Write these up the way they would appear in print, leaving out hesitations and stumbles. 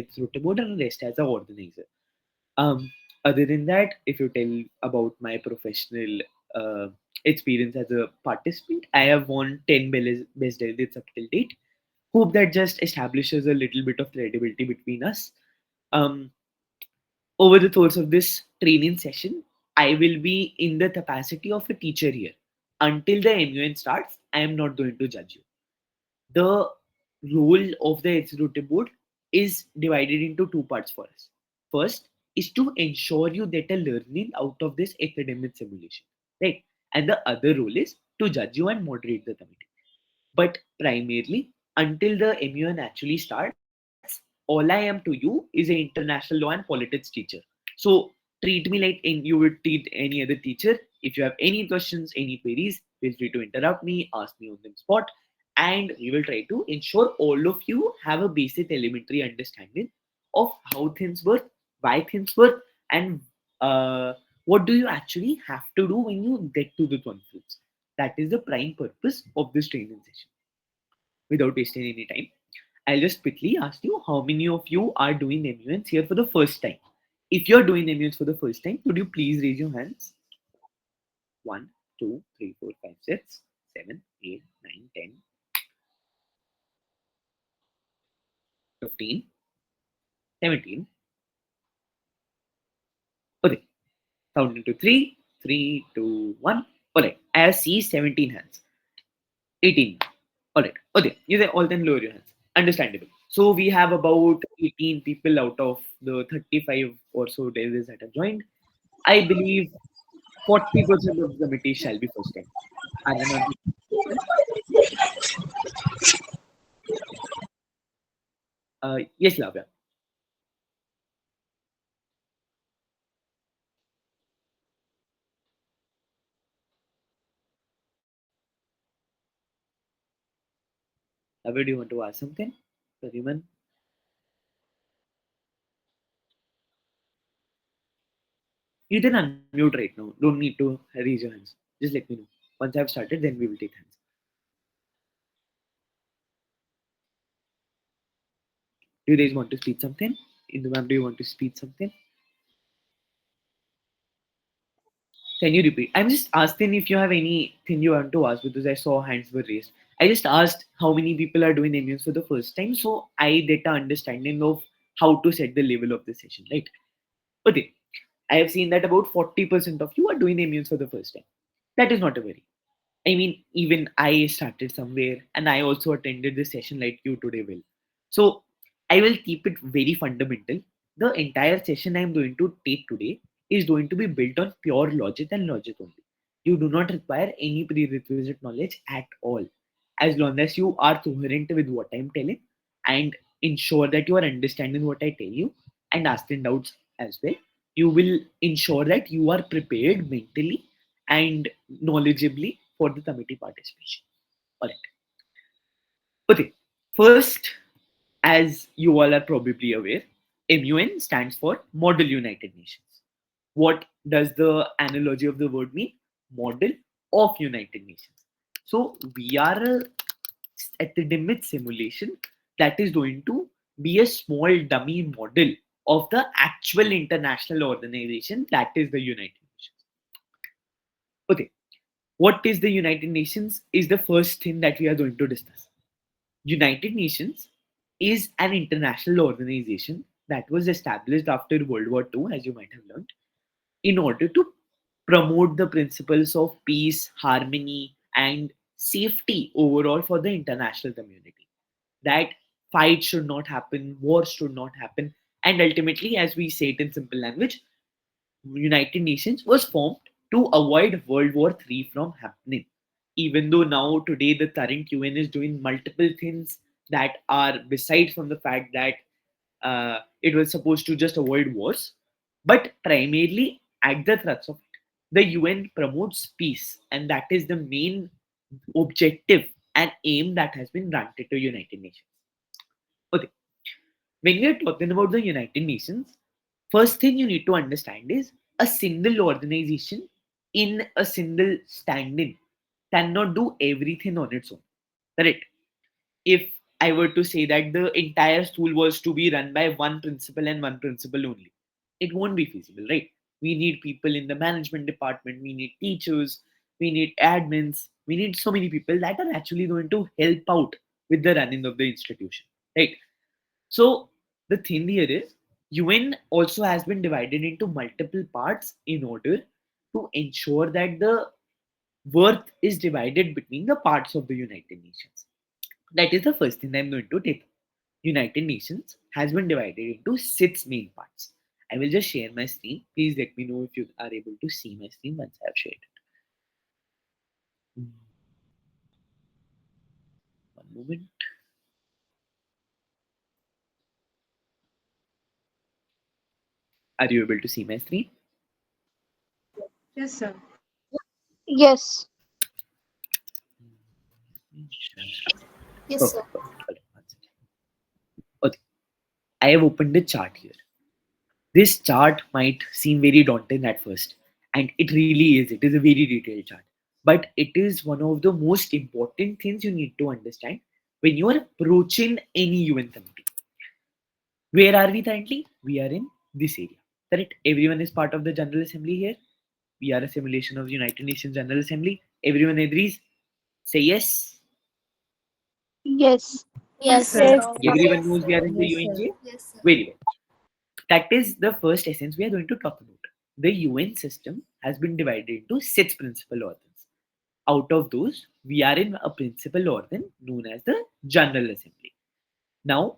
executive board and rest as an organizer. Um, Other than that, if you tell about my professional uh, experience as a participant, I have won 10 best delegates up till date. Hope that just establishes a little bit of credibility between us. Um, Over the course of this training session, I will be in the capacity of a teacher here. Until the MUN starts, I am not going to judge you. The role of the executive board is divided into two parts for us. First is to ensure you get a learning out of this academic simulation, right? And the other role is to judge you and moderate the committee. But primarily, until the MUN actually starts, all I am to you is an international law and politics teacher. So treat me like you would treat any other teacher. If you have any questions, any queries, feel free to interrupt me, ask me on the spot, and we will try to ensure all of you have a basic elementary understanding of how things work, why things work, and what do you actually have to do when you get to the conference. That is the prime purpose of this training session. Without wasting any time, I'll just quickly ask you how many of you are doing MUNs here for the first time. If you're doing MUNs for the first time, could you please raise your hands? 1, 2, 3, 4, 5, 6, 7, 8, 9, 10, 15, 17. Okay, counting to 3, 3, 2, 1. Alright, I see 17 hands. 18. Alright, okay, you all then lower your hands. Understandable. So we have about 18 people out of the 35 or so delegates that have joined. I believe 40% of the committee shall be first time. I am on yes, Lavya. Lavya, do you want to ask something? Pariman? You can unmute right now. Don't need to raise your hands. Just let me know. Once I've started, then we will take hands. Do you guys want to speak something? Indu ma'am, do you want to speak something? Can you repeat? I'm just asking if you have anything you want to ask because I saw hands were raised. I just asked how many people are doing immunes for the first time, so I get an understanding of how to set the level of the session, right? Okay, I have seen that about 40% of you are doing immunes for the first time. That is not a very. I mean, even I started somewhere and I also attended this session like you today will. So I will keep it very fundamental. The entire session I'm going to take today is going to be built on pure logic and logic only. You do not require any prerequisite knowledge at all. As long as you are coherent with what I'm telling and ensure that you are understanding what I tell you and asking doubts as well, you will ensure that you are prepared mentally and knowledgeably for the committee participation. All right. Okay. First, as you all are probably aware, MUN stands for Model United Nations. What does the analogy of the word mean? Model of United Nations. So we are a academic simulation that is going to be a small dummy model of the actual international organization that is the United Nations. Okay, what is the United Nations is the first thing that we are going to discuss. United Nations is an international organization that was established after World War II, as you might have learned, in order to promote the principles of peace, harmony, and safety overall for the international community. That fights should not happen, wars should not happen, and ultimately, as we say it in simple language, United Nations was formed to avoid World War III from happening. Even though now today the current UN is doing multiple things that are besides from the fact that it was supposed to just avoid wars, but primarily at the thrust of it, the UN promotes peace, and that is the main objective and aim that has been granted to United Nations. Okay, when we are talking about the United Nations, first thing you need to understand is a single organization in a single standing cannot do everything on its own. Correct? If I were to say that the entire school was to be run by one principal and one principal only, it won't be feasible, right? We need people in the management department, we need teachers, we need admins, we need so many people that are actually going to help out with the running of the institution, right? So the thing here is UN also has been divided into multiple parts in order to ensure that the worth is divided between the parts of the United Nations. That is the first thing I'm going to take. United Nations has been divided into six main parts. I will just share my screen. Please let me know if you are able to see my screen once I have shared it. One moment. Are you able to see my screen? Yes, sir. Yes. Yes, sir. Perfect. Perfect. All right, one second. Okay. I have opened the chart here. This chart might seem very daunting at first, and it really is. It is a very detailed chart. But it is one of the most important things you need to understand when you are approaching any UN committee. Where are we currently? We are in this area. Correct? Everyone is part of the General Assembly here. We are a simulation of United Nations General Assembly. Everyone agrees? Say yes. Yes. Yes, Yes, sir. Yes. sir. Everyone Yes, knows we sir. are in the Yes, sir. UNGA? Yes, sir. Very well. That is the first essence we are going to talk about. The UN system has been divided into six principal organs. Out of those, we are in a principal organ known as the General Assembly. Now,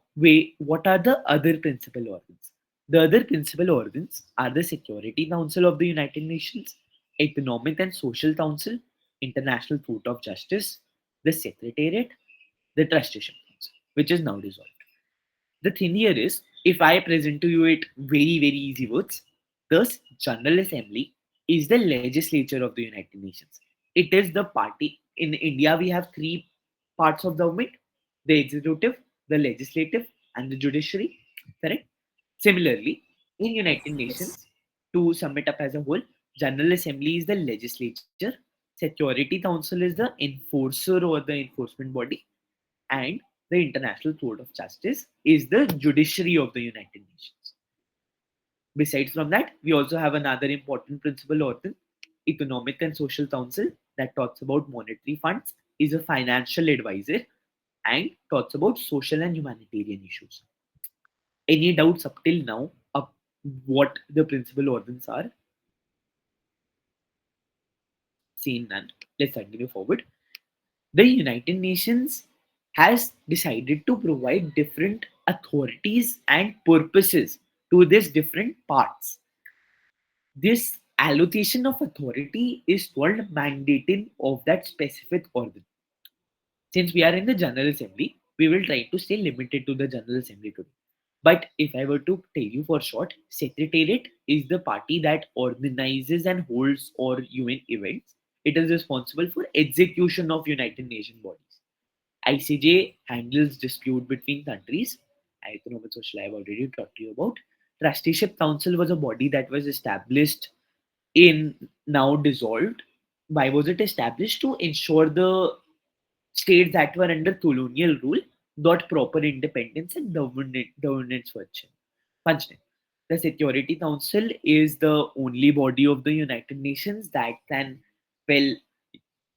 what are the other principal organs? The other principal organs are the Security Council of the United Nations, Economic and Social Council, International Court of Justice, the Secretariat, the Trusteeship Council, which is now dissolved. The thing here is, if I present to you it very, very easy words, thus General Assembly is the legislature of the United Nations. It is the party. In India, we have three parts of government: the executive, the legislative, and the judiciary. Correct? Similarly, in United Yes. Nations, to sum it up as a whole, General Assembly is the legislature, Security Council is the enforcer or the enforcement body, and the International Court of Justice is the judiciary of the United Nations. Besides from that, we also have another important principal organ, Economic and Social Council, that talks about monetary funds, is a financial advisor, and talks about social and humanitarian issues. Any doubts up till now of what the principal organs are? Seen none. Let's continue forward. The United Nations has decided to provide different authorities and purposes to these different parts. This allocation of authority is called mandating of that specific organ. Since we are in the General Assembly, we will try to stay limited to the General Assembly today. But if I were to tell you for short, Secretariat is the party that organizes and holds or UN events. It is responsible for execution of United Nations bodies. ICJ handles dispute between countries. Economic social I've already talked to you about. Trusteeship Council was a body that was established in now dissolved. Why was it established? To ensure the states that were under colonial rule got proper independence and governance functioning. The Security Council is the only body of the United Nations that can, well,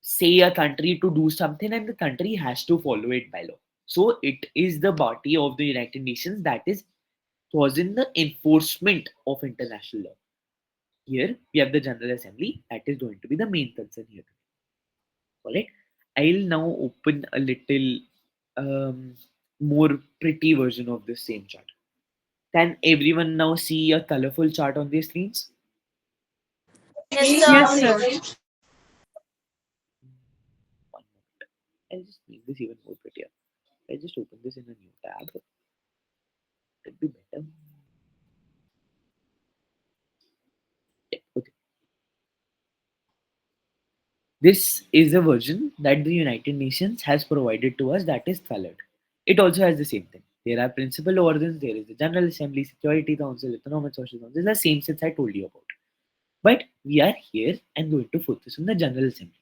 say a country to do something and the country has to follow it by law. So it is the body of the United Nations that is causing the enforcement of international law. Here we have the General Assembly that is going to be the main concern here. Alright. I'll now open a little more pretty version of the same chart. Can everyone now see a colorful chart on their screens? Yes, Yes, sir. sir. One moment. I'll just make this even more prettier. I'll just open this in a new tab. That'd be better. Yeah, okay. This is a version that the United Nations has provided to us that is colored. It also has the same thing. There are principal organs, there is the General Assembly, Security Council, Economic Social Council, the same sets I told you about. But we are here and going to focus on the General Assembly.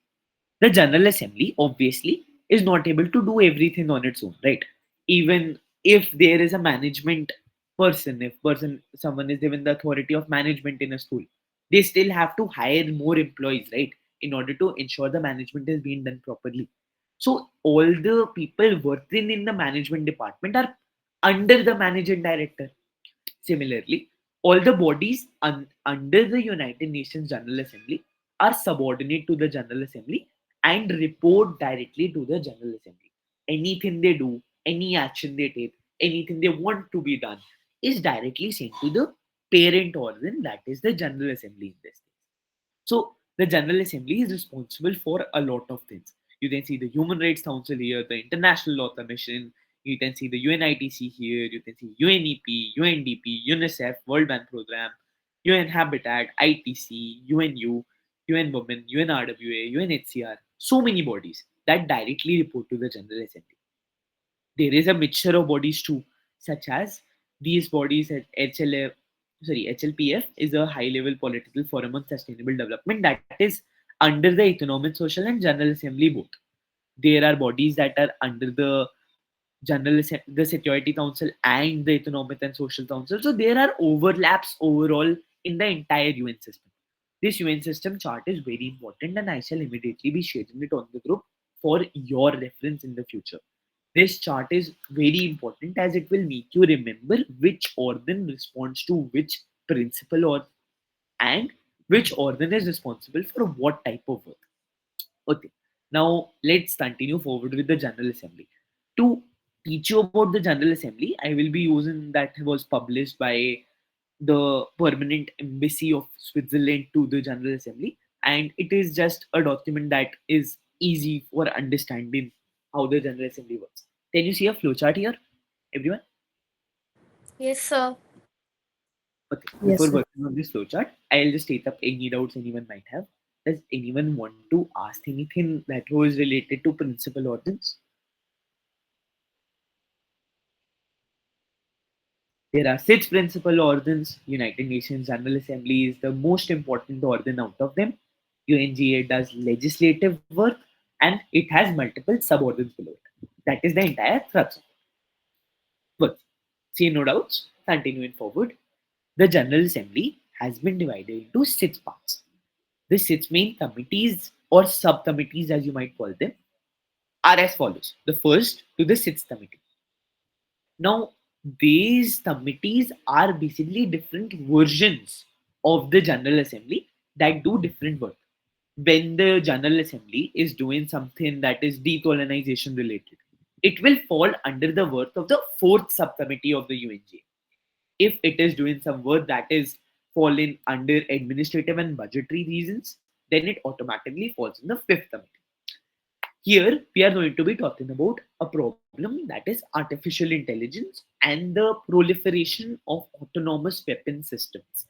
The General Assembly, obviously, is not able to do everything on its own, right? Even if there is a management person, if person someone is given the authority of management in a school, they still have to hire more employees, right, in order to ensure the management is being done properly. So all the people working in the management department are under the managing director. Similarly, all the bodies under the United Nations General Assembly are subordinate to the General Assembly and report directly to the General Assembly. Anything they do, any action they take, anything they want to be done is directly sent to the parent organ, that is the General Assembly in this. So the General Assembly is responsible for a lot of things. You can see the Human Rights Council here, the International Law Commission. You can see the UNITC here. You can see UNEP, UNDP, UNICEF, World Bank Program, UN Habitat, ITC, UNU, UN Women, UNRWA, UNHCR. So many bodies that directly report to the General Assembly. There is a mixture of bodies too, such as these bodies at HLPF is a high level political forum on sustainable development that is under the Economic, Social, and General Assembly both. There are bodies that are under the the Security Council and the Economic and Social Council. So there are overlaps overall in the entire UN system. This UN system chart is very important, and I shall immediately be sharing it on the group for your reference in the future. This chart is very important as it will make you remember which organ responds to which principle or and which organ is responsible for what type of work. Okay, now let's continue forward with the General Assembly. To teach you about the General Assembly, I will be using that was published by the Permanent Embassy of Switzerland to the General Assembly, and it is just a document that is easy for understanding how the General Assembly works. Can you see a flowchart here, everyone? Yes, sir. Okay, Yes, before sir. working on this flowchart, I'll just state up any doubts anyone might have. Does anyone want to ask anything that was related to principal organs? There are six principal organs. United Nations General Assembly is the most important organ out of them. UNGA does legislative work and it has multiple sub-organs below it. That is the entire thrust. But see no doubts. Continuing forward, the General Assembly has been divided into six parts. The six main committees or subcommittees, as you might call them, are as follows. The first to the sixth committee. Now, these committees are basically different versions of the General Assembly that do different work. When the General Assembly is doing something that is decolonization related, it will fall under the work of the fourth subcommittee of the UNGA. If it is doing some work that is falling under administrative and budgetary reasons, then it automatically falls in the fifth committee. Here, we are going to be talking about a problem that is artificial intelligence and the proliferation of autonomous weapon systems.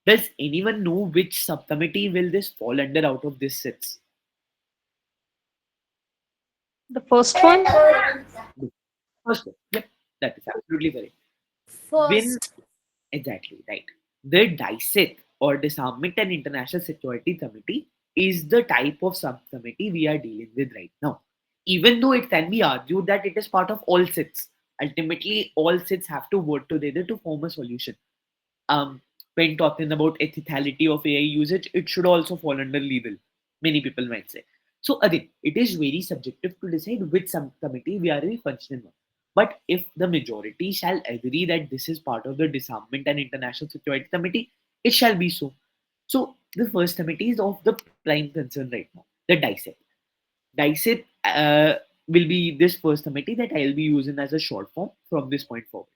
Does anyone know which subcommittee will this fall under out of this six? The first one? First one. Yep, that is absolutely correct. When First. exactly right. The DISEC or Disarmament and International Security Committee is the type of subcommittee we are dealing with right now. Even though it can be argued that it is part of all SITs, ultimately all SITs have to work together to form a solution. Um, when talking about ethicality of AI usage, it should also fall under legal. Many people might say. So again, it is very subjective to decide which subcommittee we are really functioning on. But if the majority shall agree that this is part of the Disarmament and International Security Committee, it shall be so. So the first committee is of the prime concern right now, the DISEC. DISEC will be this first committee that I'll be using as a short form from this point forward.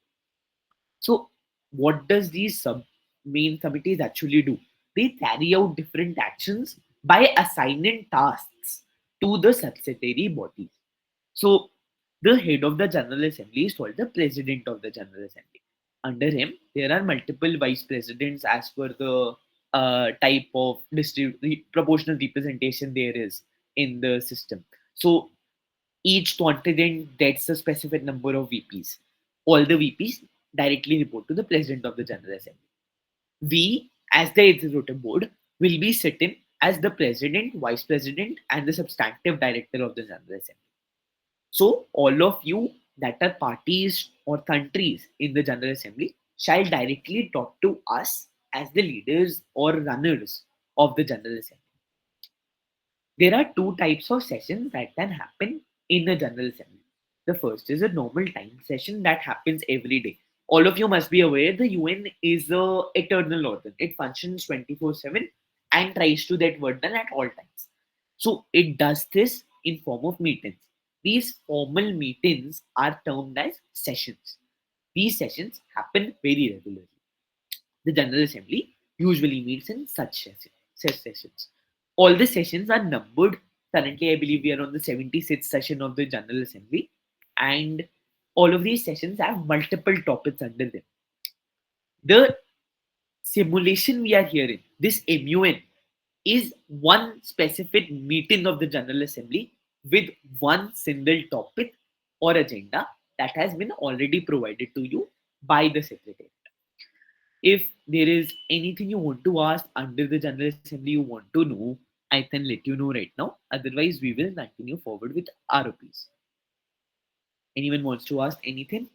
So, what does these sub main committees actually do? They carry out different actions by assigning tasks to the subsidiary bodies. So, the head of the General Assembly is called the President of the General Assembly. Under him, there are multiple vice presidents as per the type of proportional representation there is in the system. So, each continent gets a specific number of VPs. All the VPs directly report to the President of the General Assembly. We, as the executive board, will be sitting as the President, Vice President, and the substantive director of the General Assembly. So, all of you that are parties or countries in the General Assembly shall directly talk to us as the leaders or runners of the General Assembly. There are two types of sessions that can happen in a General Assembly. The first is a normal time session that happens every day. All of you must be aware the UN is a eternal organ. It functions 24/7 and tries to get work done at all times. So it does this in form of meetings. These formal meetings are termed as sessions. These sessions happen very regularly. The General Assembly usually meets in such sessions. All the sessions are numbered. Currently, I believe we are on the 76th session of the General Assembly, and all of these sessions have multiple topics under them. The simulation we are hearing, this MUN, is one specific meeting of the General Assembly with one single topic or agenda that has been already provided to you by the Secretary. If there is anything you want to ask under the General Assembly you want to know, I can let you know right now. Otherwise, we will continue forward with ROPs. Anyone wants to ask anything?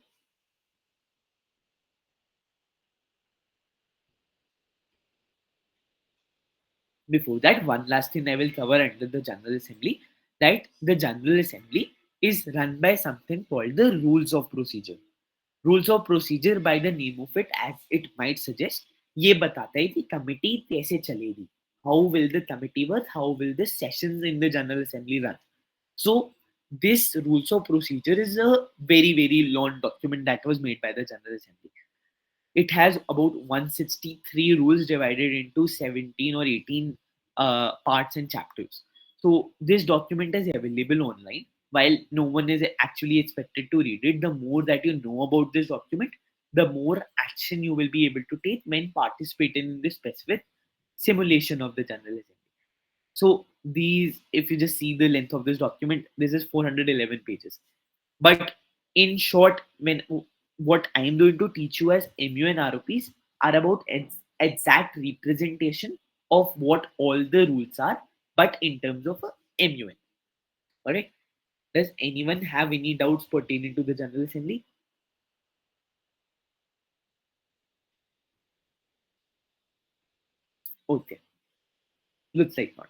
Before that, one last thing I will cover under the General Assembly, that the General Assembly is run by something called the Rules of Procedure. Rules of procedure by the name of it as it might suggest, ये बताता है कि committee कैसे चलेगी, how will the committee work, how will the sessions in the general assembly run. So this rules of procedure is a very long document that was made by the General Assembly. It has about 163 rules divided into 17 or 18 parts and chapters. So this document is available online. While no one is actually expected to read it, the more that you know about this document, the more action you will be able to take when participating in this specific simulation of the General Assembly. So these, if you just see the length of this document, this is 411 pages. But in short, when what I am going to teach you as MU and ROPs are about exact representation of what all the rules are, but in terms of a MUN. Alright. Does anyone have any doubts pertaining to the General Assembly? Okay. Looks like not.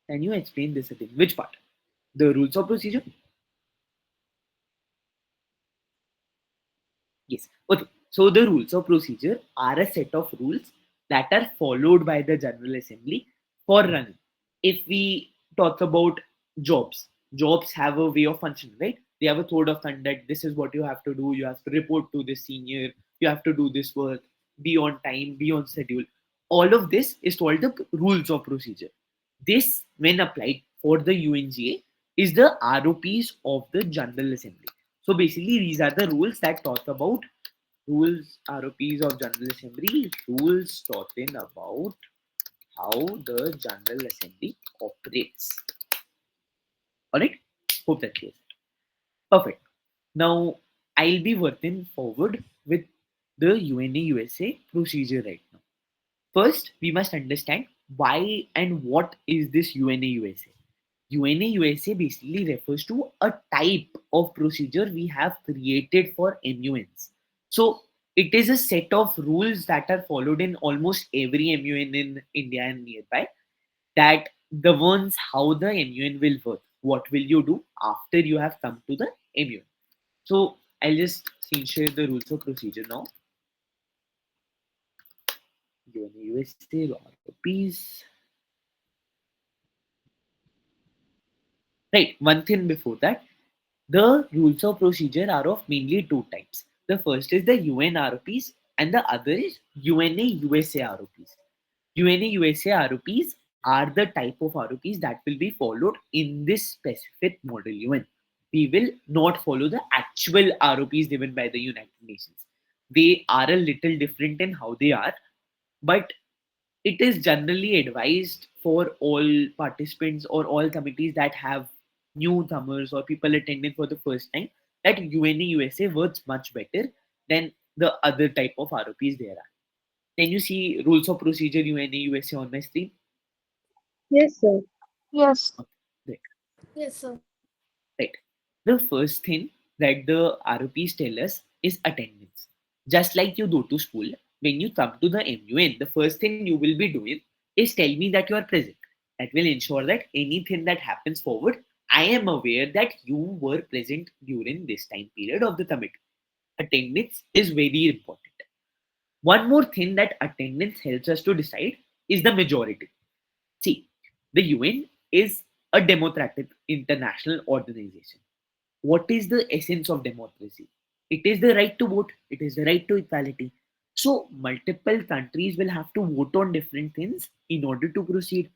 Can you explain this again? Which part? The rules of procedure? Yes. Okay. So the rules of procedure are a set of rules that are followed by the General Assembly for running. If we talk about jobs, jobs have a way of functioning, right? They have a code of conduct. This is what you have to do. You have to report to the senior. You have to do this work. Be on time. Be on schedule. All of this is called the rules of procedure. This, when applied for the UNGA, is the ROPs of the General Assembly. So basically, these are the rules that talk about rules, ROPs of General Assembly, rules talking about how the General Assembly operates. Alright? Hope that clears it. Perfect. Now, I'll be working forward with the UNA USA procedure right now. First, we must understand why and what is this UNA USA. UNA USA basically refers to a type of procedure we have created for MUNs. So it is a set of rules that are followed in almost every MUN in India and nearby, that governs how the MUN will work. What will you do after you have come to the MUN? So I'll just screen share the rules of procedure now. UNA USA, ROPs. Right, one thing before that, the rules of procedure are of mainly two types. The first is the UN ROPs and the other is UNA USA ROPs. UNA USA ROPs are the type of ROPs that will be followed in this specific model UN. We will not follow the actual ROPs given by the United Nations. They are a little different in how they are, but it is generally advised for all participants or all committees that have newcomers or people attending for the first time that UNA USA works much better than the other type of ROPs there are. Can you see rules of procedure UNA USA on my screen? Yes, sir. Yes. Okay, great. Yes, sir. The first thing that the ROPs tell us is attendance. Just like you go to school, when you come to the MUN, the first thing you will be doing is tell me that you are present. That will ensure that anything that happens forward, I am aware that you were present during this time period of the committee. Attendance is very important. One more thing that attendance helps us to decide is the majority. See, the UN is a democratic international organization. What is the essence of democracy? It is the right to vote, it is the right to equality. So, multiple countries will have to vote on different things in order to proceed.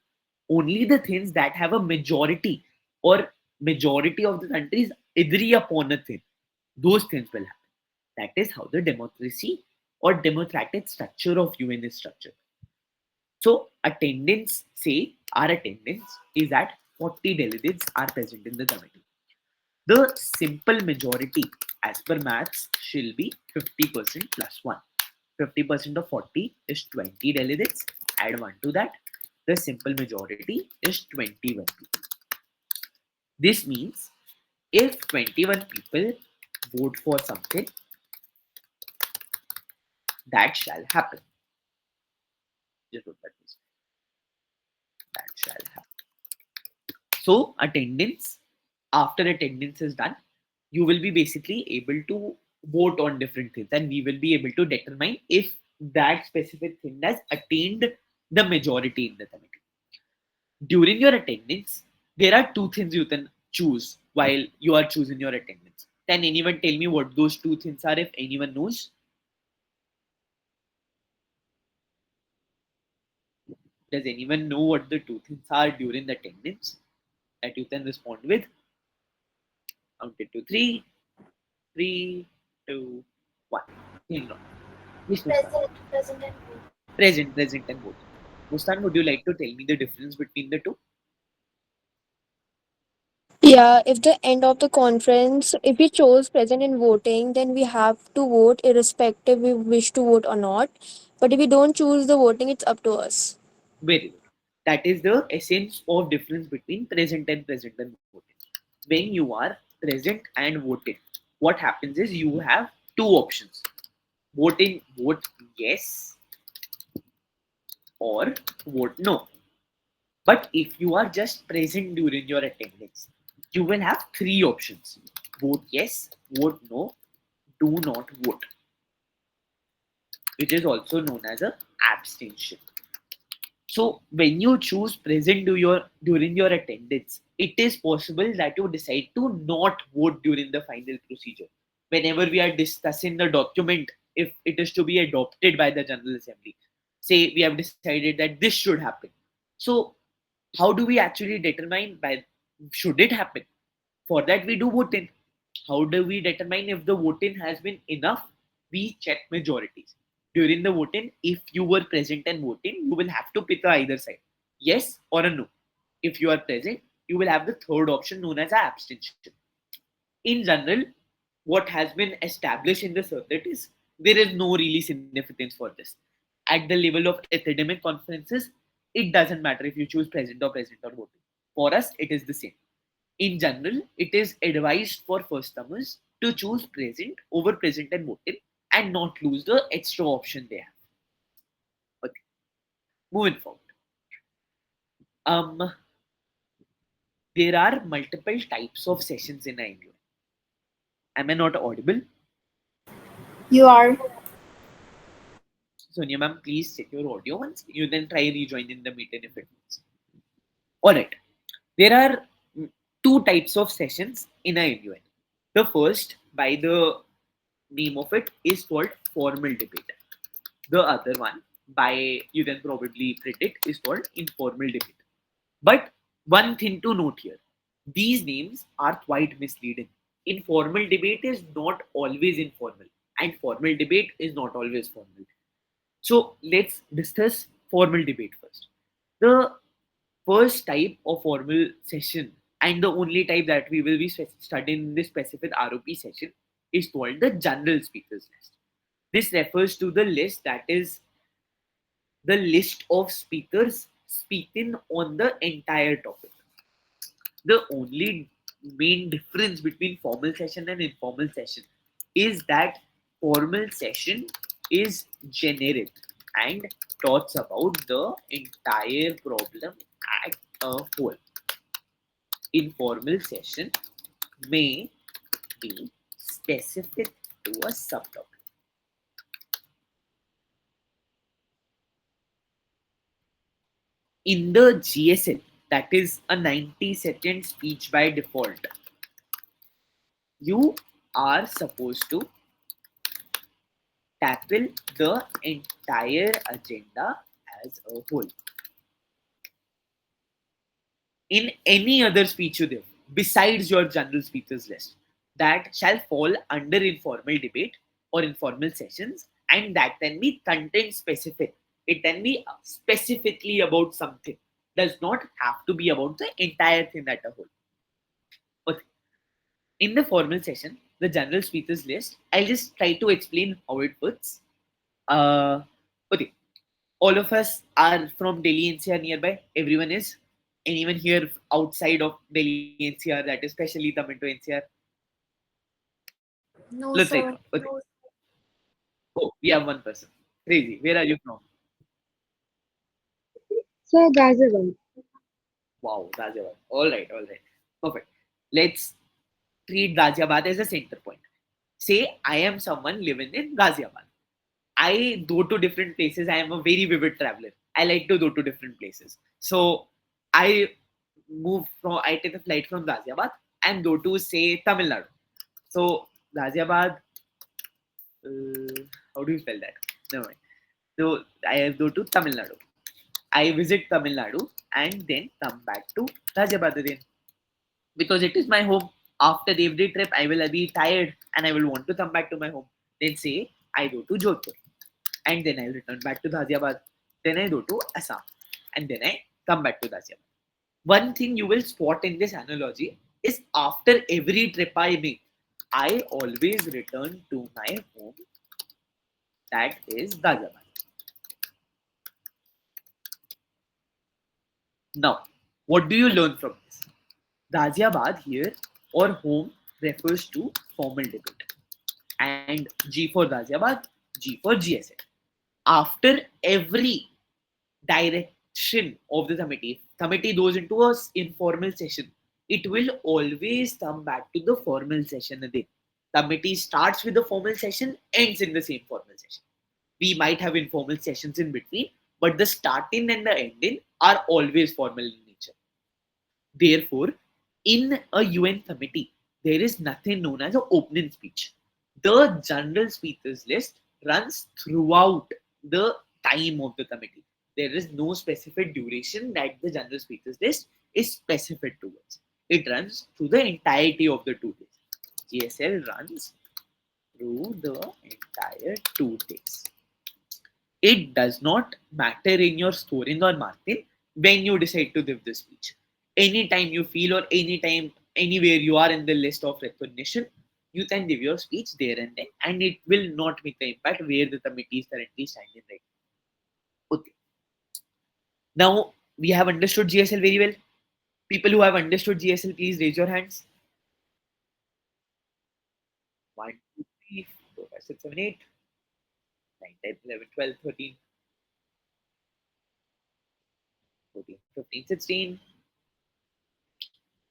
Only the things that have a majority or majority of the countries agree upon a thing, those things will happen. That is how the democracy or democratic structure of UN is structured. So, attendance, say, our attendance is that 40 delegates are present in the committee. The simple majority as per maths shall be 50% plus 1. 50% of 40 is 20 delegates. Add 1 to that. The simple majority is 21 people. This means if 21 people vote for something, that shall happen. Just what that means. That shall happen. So, attendance, after attendance is done, you will be basically able to vote on different things, and we will be able to determine if that specific thing has attained the majority in the committee. During your attendance, there are two things you can choose while you are choosing your attendance. Can anyone tell me what those two things are if anyone knows? Does anyone know what the two things are during the attendance that you can respond with? Counted to three, three, two, one. Think on. Yes, Muskan. Present and vote. Present, and voting. Muskan, would you like to tell me the difference between the two? Yeah, if the end of the conference, if we chose present in voting, then we have to vote irrespective we wish to vote or not. But if we don't choose the voting, it's up to us. Very good. That is the essence of difference between present and voting. When you are present and voting, what happens is you have two options. Vote yes or vote no. But if you are just present during your attendance, you will have three options. Vote yes, vote no, do not vote, which is also known as a abstention. So when you choose present during your attendance, it is possible that you decide to not vote during the final procedure. Whenever we are discussing the document, if it is to be adopted by the General Assembly, say we have decided that this should happen. So how do we actually determine by should it happen? For that we do voting. How do we determine if the voting has been enough? We check majorities. During the voting, if you were present and voting, you will have to pick either side, yes or a no. If you are present, you will have the third option known as a abstention. In general, what has been established in the circuit is there is no really significance for this. At the level of academic conferences, it doesn't matter if you choose present or voting. For us, it is the same. In general, it is advised for first timers to choose present over present and voting and not lose the extra option they have. Okay, moving forward. Um, there are multiple types of sessions in IMU. Am I not audible? You are. Sonia ma'am, please check your audio once. You then try rejoining the meeting if it works. Alright. There are two types of sessions in a MUN. The first, by the name of it, is called formal debate. The other one, by you can probably predict, is called informal debate. But one thing to note here, these names are quite misleading. Informal debate is not always informal, and formal debate is not always formal. So let's discuss formal debate first. The first type of formal session and the only type that we will be studying in this specific ROP session is called the general speakers list. This refers to the list that is the list of speakers speaking on the entire topic. The only main difference between formal session and informal session is that formal session is generic and talks about the entire problem at a whole. Informal session may be specific to a subtopic. In the GSL, that is a 90-second speech by default, you are supposed to tackle the entire agenda as a whole. In any other speech you give, besides your general speeches list, that shall fall under informal debate or informal sessions, and that can be content specific. It can be specifically about something. Does not have to be about the entire thing at a whole. Okay. In the formal session, the general speeches list, I'll just try to explain how it works. Uh, okay. All of us are from Delhi NCR nearby. Everyone is. Anyone here outside of Delhi NCR, that is especially Tamil Nadu NCR? No, Let's say, sir. okay. Oh, we have one person. Crazy. Where are you from? So that's the one. Wow, Ghaziabad. All right. Perfect. Let's treat Ghaziabad as a center point. Say I am someone living in Ghaziabad. I go to different places. I am a very vivid traveler. I like to go to different places. So I I take a flight from Ghaziabad and go to, say, Tamil Nadu. So Ghaziabad, how do you spell that? Never mind. So I go to Tamil Nadu. I visit Tamil Nadu and then come back to Ghaziabad again because it is my home. After every trip, I will be tired and I will want to come back to my home. Then say I go to Jodhpur and then I return back to Ghaziabad. Then I go to Assam and then I come back to Ghaziabad. One thing you will spot in this analogy is after every trip I make, I always return to my home, that is Ghaziabad. Now, what do you learn from this? Ghaziabad here or home refers to formal debate, and G for Ghaziabad, G for GSL. After every direction of the committee goes into a informal session, it will always come back to the formal session again. Committee starts with the formal session, ends in the same formal session. We might have informal sessions in between, but the starting and the ending are always formal in nature. Therefore, in a UN committee, there is nothing known as an opening speech. The general speakers list runs throughout the time of the committee. There is no specific duration that the general speakers list is specific towards. It runs through the entirety of the 2 days. GSL runs through the entire 2 days. It does not matter in your scoring or marking when you decide to give the speech. Anytime you feel or anytime, anywhere you are in the list of recognition, you can give your speech there and then, and it will not make the impact where the committee is currently standing right now. Okay. Now we have understood GSL very well. People who have understood GSL, please raise your hands. 1, 2, 3, 4, 5, 6, 7, 8, 9, 10, 11, 12, 13, 14, 15, 16.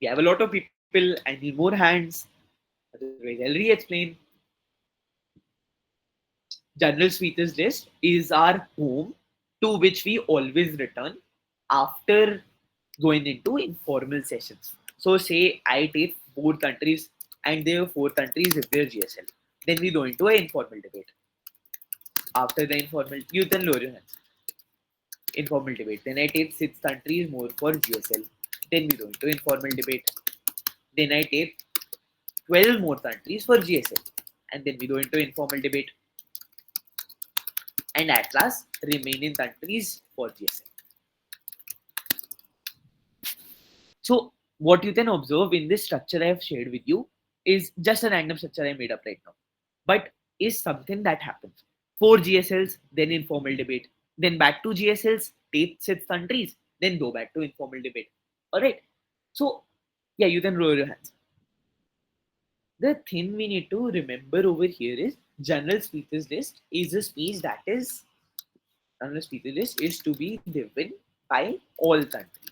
We have a lot of people. I need more hands. Otherwise, I'll re-explain. General speakers list is our home to which we always return after going into informal sessions. So, say I take 4 countries and there are 4 countries if they're GSL. Then we go into an informal debate. After the informal, you can lower your hands. Informal debate. Then I take 6 countries more for GSL. Then we go into informal debate. Then I take 12 more countries for GSL. And then we go into informal debate. And at last, remaining countries for GSL. So, what you can observe in this structure I have shared with you is just a random structure I made up right now, but is something that happens. 4 GSLs, then informal debate, then back to GSLs, take 6 countries, then go back to informal debate. All right. So, yeah, you can roll your hands. The thing we need to remember over here is general speakers list is a speech that is general speaker list is to be given by all countries.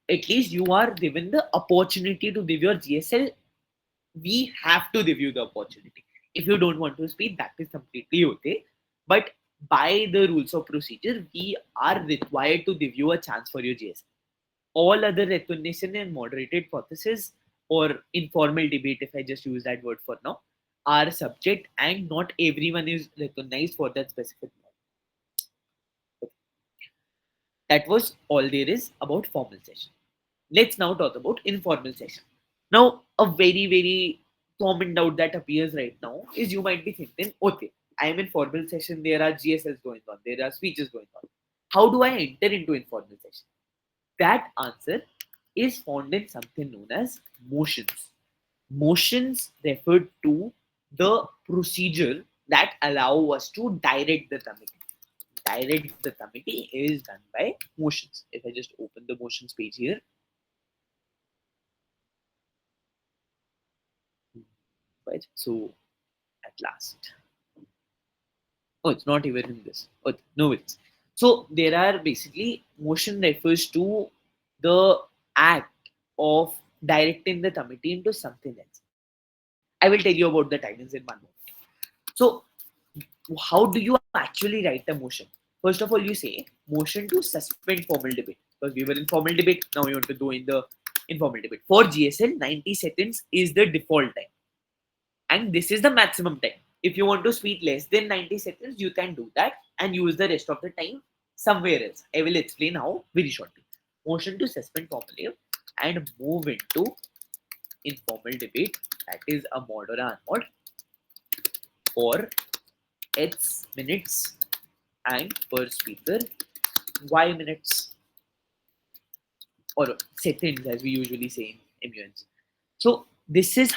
At least you are given the opportunity to give your GSL. We have to give you the opportunity. If you don't want to speak, that is completely okay. But by the rules of procedure, we are required to give you a chance for your GSL. All other recognition and moderated processes or informal debate, if I just use that word for now, are subject and not everyone is recognized for that specific mode. That was all there is about formal session. Let's now talk about informal session. Now, a very, very common doubt that appears right now is you might be thinking, okay, I am in formal session, there are GSLs going on, there are speeches going on. How do I enter into informal session? That answer is found in something known as motions. Motions refer to the procedure that allow us to direct the committee. Direct the committee is done by motions. If I just open the motions page here, right? So at last, oh, it's not even in this. Oh, no, it's so there are basically motion refers to the act of directing the committee into something else. I will tell you about the timings in one moment. So how do you actually write a motion? First of all, you say motion to suspend formal debate because we were in formal debate. Now we want to go in the informal debate. For GSL, 90 seconds is the default time, and this is the maximum time. If you want to speak less than 90 seconds, you can do that and use the rest of the time somewhere else. I will explain how very shortly. Motion to suspend formally and move into informal debate, that is a mod or a unmod, for X minutes and per speaker Y minutes or seconds as we usually say in MUNs. So this is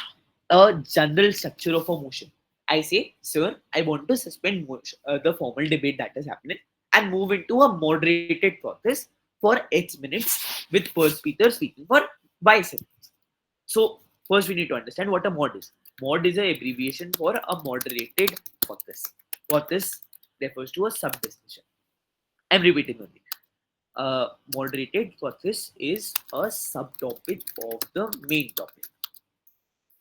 a general structure of a motion. I say, sir, I want to suspend the formal debate that is happening and move into a moderated process for X minutes with per speaker speaking for Y seconds. So first we need to understand what a mod is. Mod is an abbreviation for a moderated process. Process refers to a sub-destination. I'm repeating only. Moderated process is a subtopic of the main topic.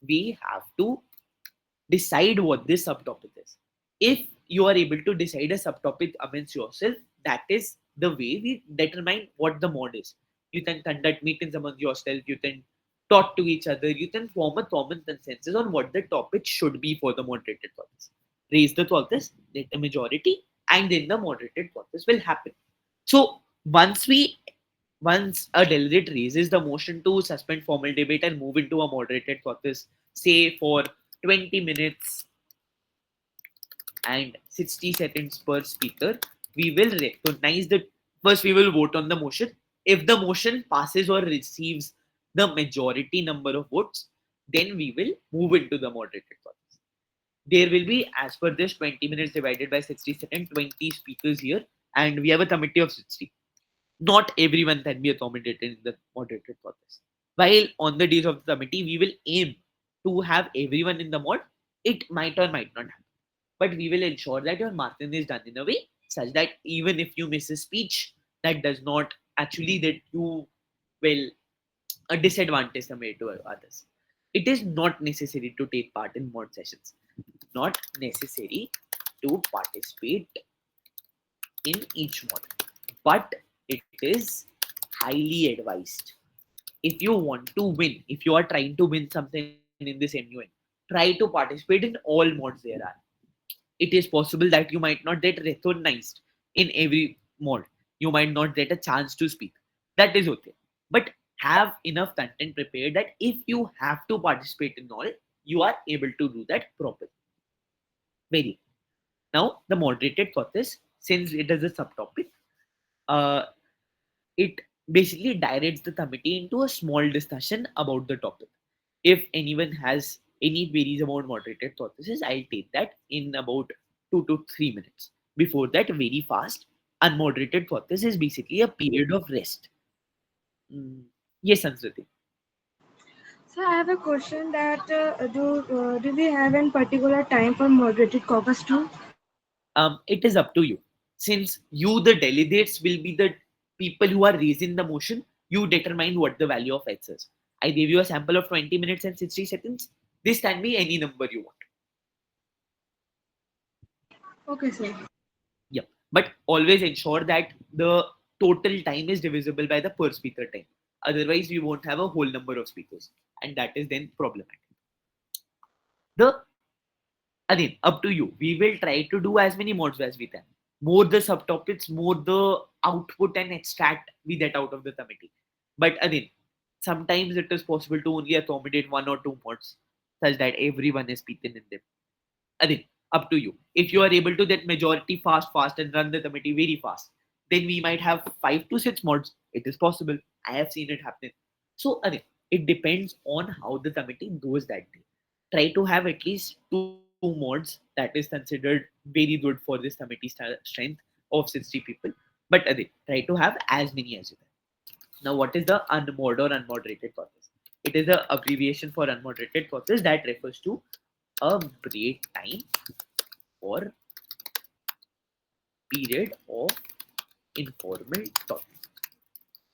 We have to decide what this subtopic is. If you are able to decide a subtopic amongst yourself, that is the way we determine what the mod is. You can conduct meetings among yourself, you can talk to each other, you can form a common consensus on what the topic should be for the moderated process. Raise the process, get a majority, and then the moderated process will happen. So once a delegate raises the motion to suspend formal debate and move into a moderated process, say for 20 minutes and 60 seconds per speaker, we will recognize the first we will vote on the motion. If the motion passes or receives the majority number of votes, then we will move into the moderated process. There will be, as per this, 20 minutes divided by 60 seconds, 20 speakers here, and we have a committee of 60. Not everyone can be accommodated in the moderated process. While on the days of the committee, we will aim to have everyone in the mod. It might or might not happen, but we will ensure that your marking is done in a way such that even if you miss a speech, that does not actually that you will a disadvantage compared to others. It is not necessary to take part in mod sessions. Not necessary to participate in each mod, but it is highly advised. If you want to win, if you are trying to win something in this MUN, try to participate in all mods there are. It is possible that you might not get recognized in every mod. You might not get a chance to speak. That is okay. But have enough content prepared that if you have to participate in all, you are able to do that properly. Very. Now, the moderated process, since it is a subtopic, uh, it basically directs the committee into a small discussion about the topic. If anyone has any queries about moderated processes, I'll take that in about 2 to 3 minutes. Before that, very fast, unmoderated process is basically a period of rest. Mm, yes, Sanskriti. So I have a question that do we have a particular time for moderated caucus too? It is up to you. Since you, the delegates, will be the people who are raising the motion, you determine what the value of x is. I gave you a sample of 20 minutes and 60 seconds. This can be any number you want. Okay, sir. Yeah. But always ensure that the total time is divisible by the per speaker time. Otherwise, we won't have a whole number of speakers. And that is then problematic. The again, up to you. We will try to do as many mods as we can. More the subtopics, more the output and extract we get out of the committee. But again, sometimes it is possible to only accommodate one or two mods such that everyone is speaking in them. Again, up to you. If you are able to get majority fast and run the committee very fast, then we might have 5 to 6 mods. It is possible. I have seen it happen. So again, it depends on how the committee goes that day. Try to have at least 2 mods that is considered very good for this committee strength of 60 people. But again, try to have as many as you can. Now, what is the unmod or unmoderated process? It is the abbreviation for unmoderated process that refers to a break time or period of informal talk.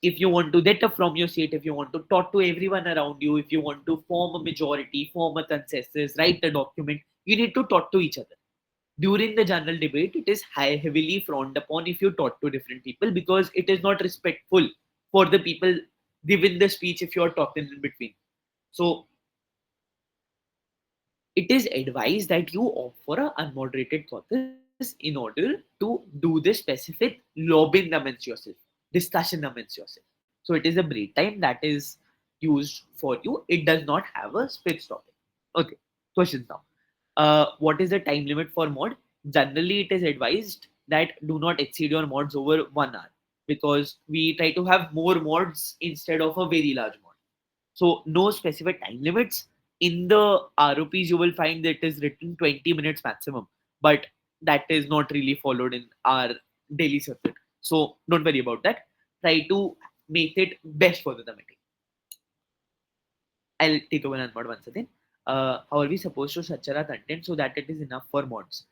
If you want to get up from your seat, if you want to talk to everyone around you, if you want to form a majority, form a consensus, write a document, you need to talk to each other. During the general debate, it is heavily frowned upon if you talk to different people because it is not respectful for the people given the speech if you are talking in between. So it is advised that you opt for an unmoderated caucus in order to do the specific lobbying amongst yourself, discussion amongst yourself. So it is a break time that is used for you. It does not have a fixed topic. Okay, questions now. What is the time limit for mod? Generally, it is advised that do not exceed your mods over 1 hour because we try to have more mods instead of a very large mod. So no specific time limits. In the ROPs, you will find that it is written 20 minutes maximum, but that is not really followed in our daily circuit. So don't worry about that. Try to make it best for the committee. I'll take over and mod once again. How are we supposed to structure our content so that it is enough for mods?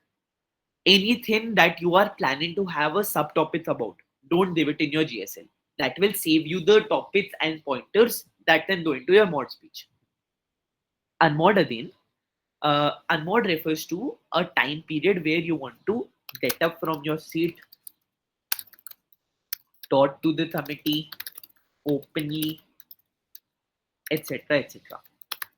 Anything that you are planning to have a subtopic about, don't leave it in your GSL. That will save you the topics and pointers that can go into your mod speech. Unmod again. Unmod refers to a time period where you want to get up from your seat, talk to the committee openly, etc. etc.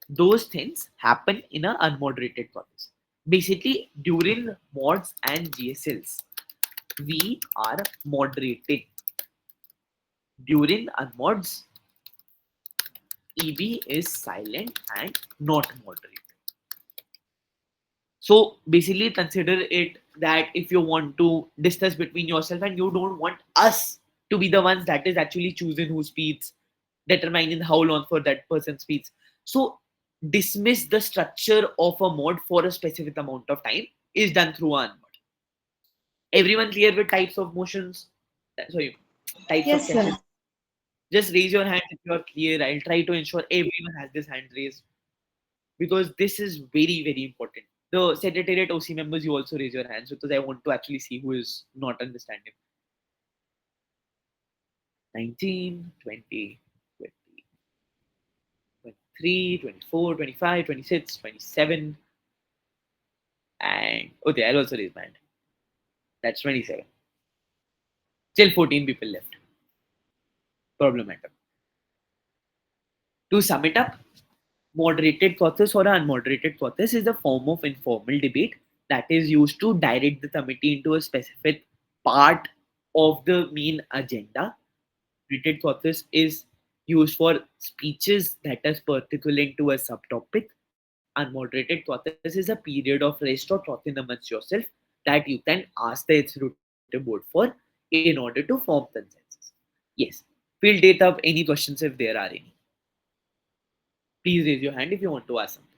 Those things happen in an unmoderated process. Basically, during mods and GSLs, we are moderating. During unmods, EB is silent and not moderated. So basically, consider it that if you want to discuss between yourself and you don't want us to be the ones that is actually choosing who speaks, determining how long for that person speaks. So dismiss the structure of a mod for a specific amount of time is done through a mod. Everyone clear with types of motions? Sorry, types of Yes, sessions. sir. Just raise your hand if you are clear. I'll try to ensure everyone has this hand raised because this is very, very important. The Secretariat OC members, you also raise your hands because I want to actually see who is not understanding. 19, 20, 23, 24, 25, 26, 27, and okay, I'll also raise my hand. That's 27. Still 14 people left. Problematic. To sum it up, moderated caucus or unmoderated caucus is a form of informal debate that is used to direct the committee into a specific part of the main agenda. Moderated caucus is used for speeches that is particular to a subtopic. Unmoderated caucus is a period of rest or talking amongst yourself that you can ask the executive board for in order to form consensus. Yes. We'll take up any questions if there are any. Please raise your hand if you want to ask something.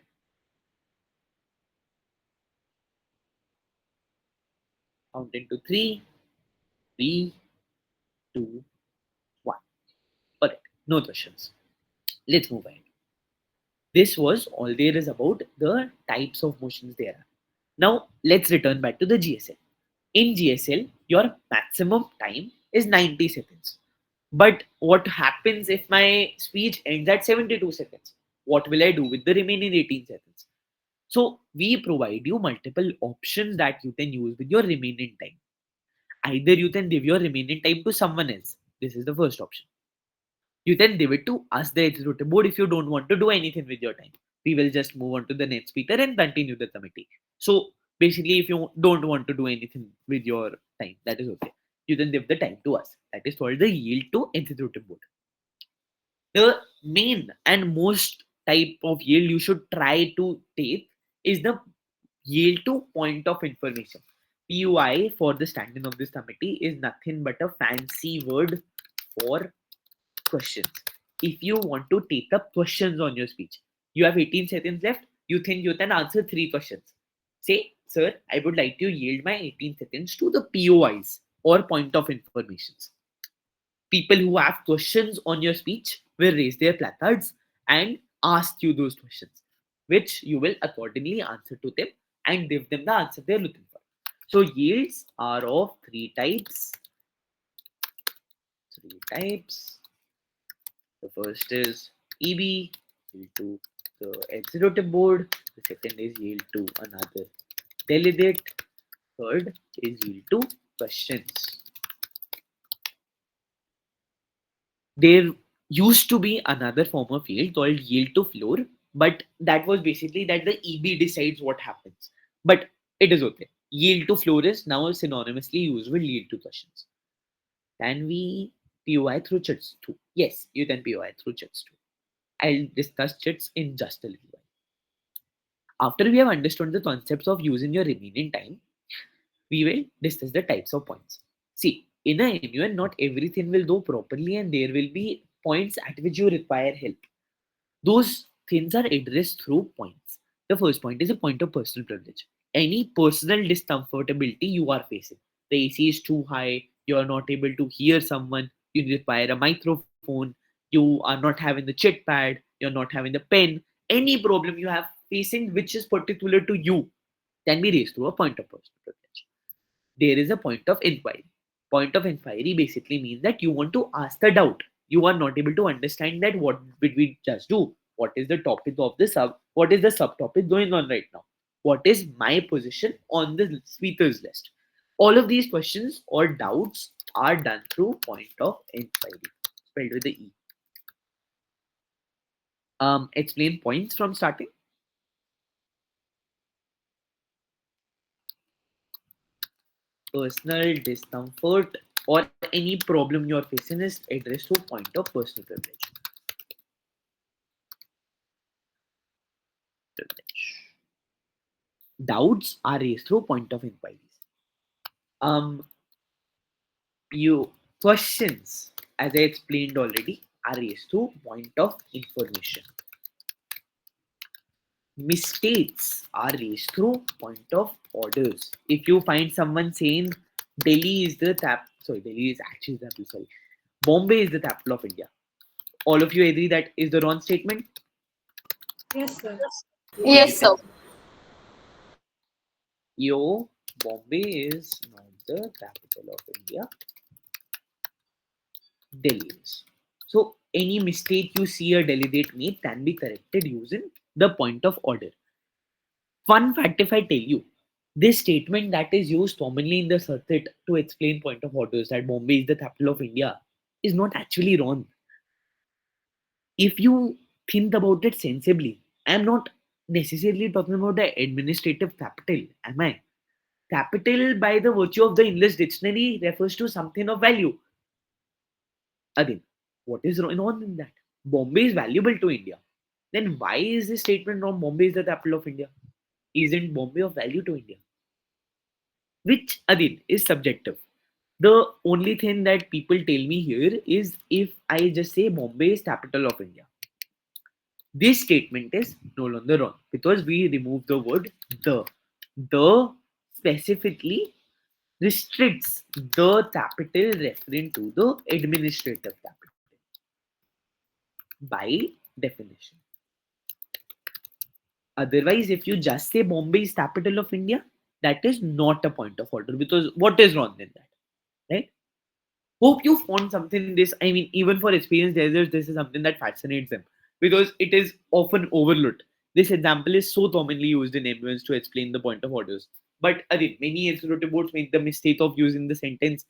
Count into three, three, two, one. Alright, no questions. Let's move ahead. This was all there is about the types of motions there are. Now let's return back to the GSL. In GSL, your maximum time is 90 seconds. But what happens if my speech ends at 72 seconds? What will I do with the remaining 18 seconds? So we provide you multiple options that you can use with your remaining time. Either you can give your remaining time to someone else. This is the first option. You can give it to us, the executive board, if you don't want to do anything with your time. We will just move on to the next speaker and continue the committee. So basically, if you don't want to do anything with your time, that is okay. You can give the time to us. That is called the yield to executive board. The main and most type of yield you should try to take is the yield to point of information. PUI for the standing of this committee is nothing but a fancy word for questions. If you want to take up questions on your speech, you have 18 seconds left, you think you can answer 3 questions. Say, sir, I would like to yield my 18 seconds to the POIs or point of informations. People who have questions on your speech will raise their placards and ask you those questions, which you will accordingly answer to them and give them the answer they're looking for. So yields are of three types. Three types. The first is EB, yield to the executive board. The second is yield to another delegate. Third is yield to questions. There used to be another form of yield called yield to floor, but that was basically that the EB decides what happens. But it is okay. Yield to floor is now synonymously used with yield to questions. Can we POI through chits too? Yes, you can POI through chits too. I'll discuss chits in just a little while. After we have understood the concepts of using your remaining time, we will discuss the types of points. See, in a MUN, not everything will go properly, and there will be points at which you require help. Those things are addressed through points. The first point is a point of personal privilege. Any personal discomfortability you are facing. The AC is too high, you are not able to hear someone, you require a microphone, you are not having the chit pad, you're not having the pen. Any problem you have facing which is particular to you can be raised through a point of personal privilege. There is a point of inquiry. Point of inquiry basically means that you want to ask the doubt. You are not able to understand that what did we just do? What is the topic of the sub? What is the subtopic going on right now? What is my position on the speakers list? All of these questions or doubts are done through point of inquiry, spelled with the E. Explain points from starting. Personal discomfort or any problem you're facing is addressed to point of personal privilege. Doubts are raised through point of inquiries. Um, you questions, as I explained already, are raised through point of information. Mistakes are raised through point of orders. If you find someone saying Delhi is the Delhi is actually the capital, sorry. Bombay is the capital of India. All of you agree that is the wrong statement? Yes, sir. Yes, sir. Yo, Bombay is not the capital of India. Delhi is. So any mistake you see a delegate make can be corrected using the point of order. Fun fact if I tell you, this statement that is used commonly in the circuit to explain point of orders that Bombay is the capital of India is not actually wrong. If you think about it sensibly, I'm not necessarily talking about the administrative capital, am I? Capital, by the virtue of the English dictionary, refers to something of value. Again, what is wrong in that? Bombay is valuable to India. Then why is this statement wrong? Bombay is the capital of India. Isn't Bombay of value to India? Which again is subjective. The only thing that people tell me here is if I just say Bombay is capital of India. This statement is no longer wrong because we remove the word the. The specifically restricts the capital referring to the administrative capital by definition. Otherwise, if you just say Bombay is capital of India, that is not a point of order because what is wrong in that, right? Hope you found something in this. I mean, even for experienced users, this is something that fascinates them because it is often overlooked. This example is so commonly used in ambulance to explain the point of orders. But again, many executive boards make the mistake of using the sentence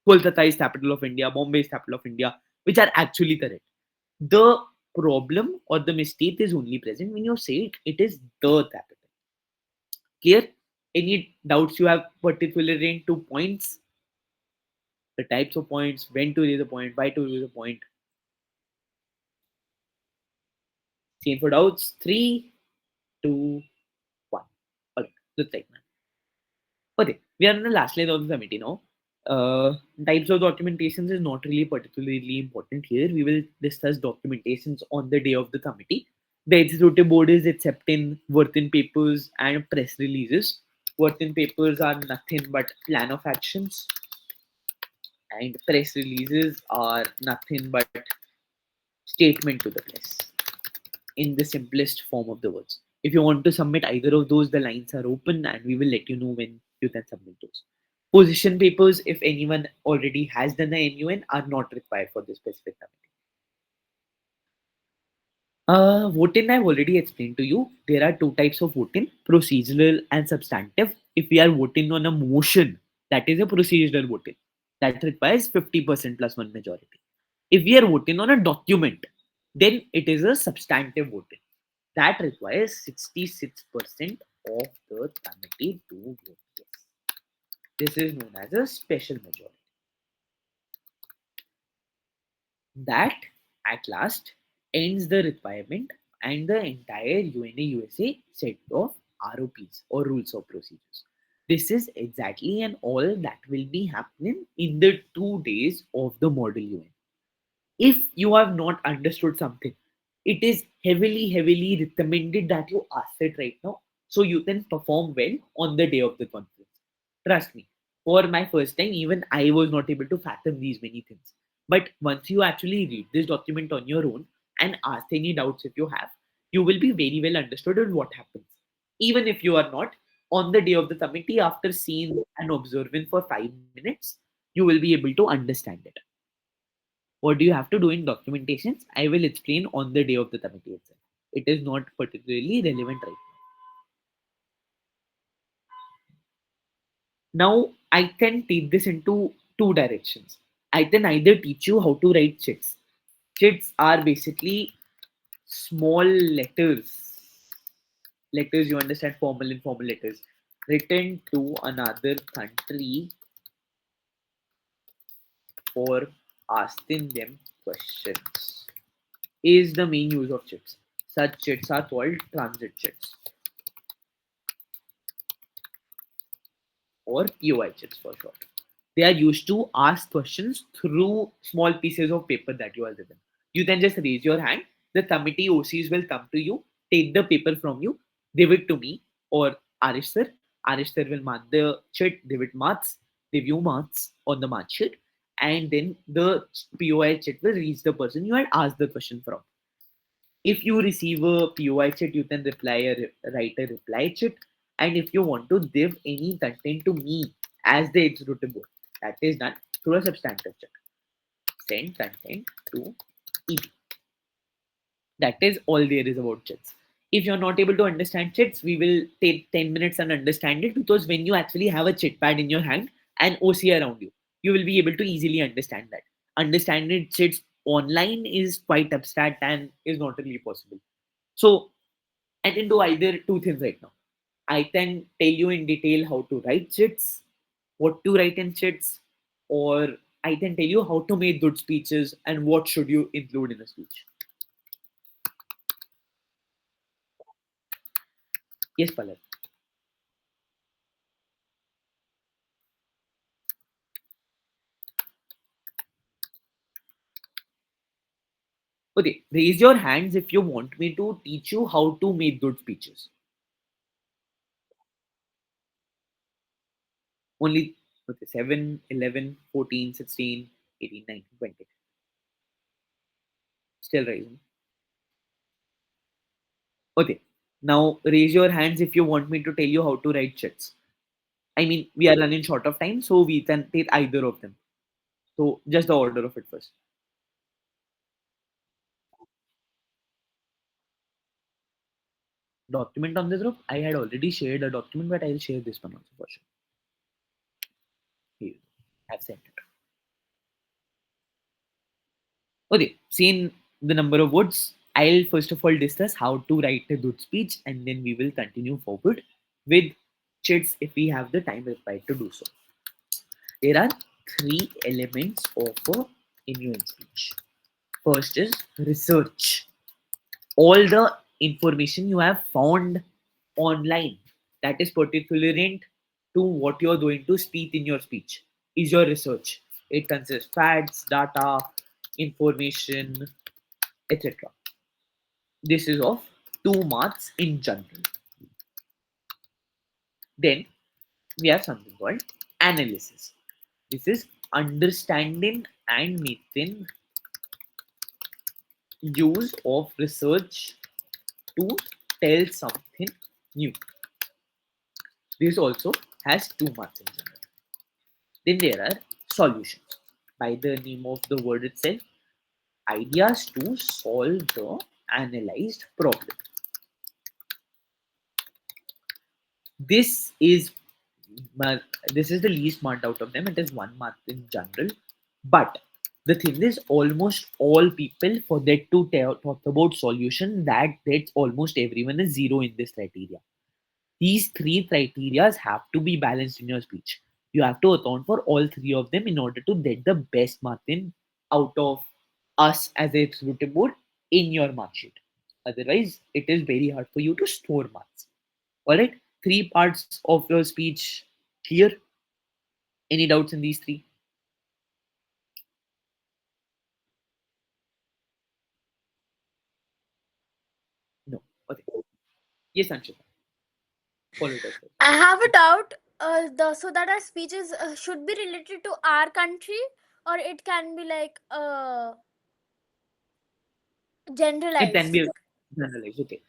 Kolkata is capital of India, Bombay is capital of India, which are actually correct. The problem or the mistake is only present when you say it is the capital. Clear? Any doubts you have particularly in 2 points? The types of points, when to raise a point, why to raise a point. Same for doubts. Three, two, one. Okay, let's take that. Okay, we are on the last slide of the committee now. Types of documentations is not really particularly important here. We will discuss documentations on the day of the committee. The executive board is accepting working papers and press releases. Working papers are nothing but plan of actions, and press releases are nothing but statement to the press in the simplest form of the words. If you want to submit either of those, the lines are open and we will let you know when you can submit those. Position papers, if anyone already has done the MUN, are not required for this specific committee. Voting I've already explained to you. There are two types of voting, procedural and substantive. If we are voting on a motion, that is a procedural voting. That requires 50% plus one majority. If we are voting on a document, then it is a substantive voting. That requires 66% of the committee to vote yes. This is known as a special majority. That at last ends the requirement and the entire UNA USA set of ROPs or rules of procedures. This is exactly and all that will be happening in the 2 days of the model UN. If you have not understood something, it is heavily recommended that you ask it right now so you can perform well on the day of the conference. Trust me, for my first time, even I was not able to fathom these many things. But once you actually read this document on your own and ask any doubts if you have, you will be very well understood on what happens. Even if you are not, on the day of the committee, after seeing and observing for 5 minutes, you will be able to understand it. What do you have to do in documentations? I will explain on the day of the committee itself. It is not particularly relevant right now. Now, I can take this into two directions. I can either teach you how to write chits. Chits are basically small letters, you understand, formal and informal letters, written to another country for asking them questions, is the main use of chits. Such chits are called transit chits or POI chits for short. They are used to ask questions through small pieces of paper that you are given. You can just raise your hand. The committee OCs will come to you, take the paper from you, give it to me or Arish sir. Arish sir will mark the chit, give it marks, review marks on the mark sheet, and then the POI chit will reach the person you had asked the question from. If you receive a POI chat, you can write a reply chat. And if you want to give any content to me as the executive board, that is done through a substantive chat. Send content to EB. That is all there is about chats. If you're not able to understand chats, we will take 10 minutes and understand it, because when you actually have a chat pad in your hand and OC around you, you will be able to easily understand that. Understanding chats online is quite abstract and is not really possible. So I can do either two things right now. I can tell you in detail how to write chits, what to write in chits, or I can tell you how to make good speeches and what should you include in a speech. Yes, Palak. Okay, raise your hands if you want me to teach you how to make good speeches. Only okay, 7, 11, 14, 16, 18, 19, 20. Still rising. Okay. Now raise your hands if you want me to tell you how to write chits. I mean, we are running short of time, so we can take either of them. So just the order of it first. Document on the group. I had already shared a document, but I'll share this one also for sure. Here, I've sent it. Okay, seen the number of words. I'll first of all discuss how to write a good speech, and then we will continue forward with chits if we have the time required to do so. There are three elements of a genuine speech. First is research. All the information you have found online that is pertinent to what you're going to speak in your speech is your research. It consists facts, data, information, etc. This is of 2 marks in general. Then we have something called analysis. This is understanding and making use of research to tell something new. This also has 2 marks in general. Then there are solutions. By the name of the word itself, ideas to solve the analyzed problem. This is this is the least marked out of them. It is 1 mark in general. But the thing is, almost all people forget to talk about solution. That's almost everyone is zero in this criteria. These three criteria have to be balanced in your speech. You have to account for all three of them in order to get the best marking out of us as a executive board in your mark sheet. Otherwise, it is very hard for you to store marks. All right, three parts of your speech clear. Any doubts in these three? No. Okay. Yes, Anshita. Follow that. I have a doubt. So that our speeches should be related to our country, or it can be like It can generalized. be generalized. Okay.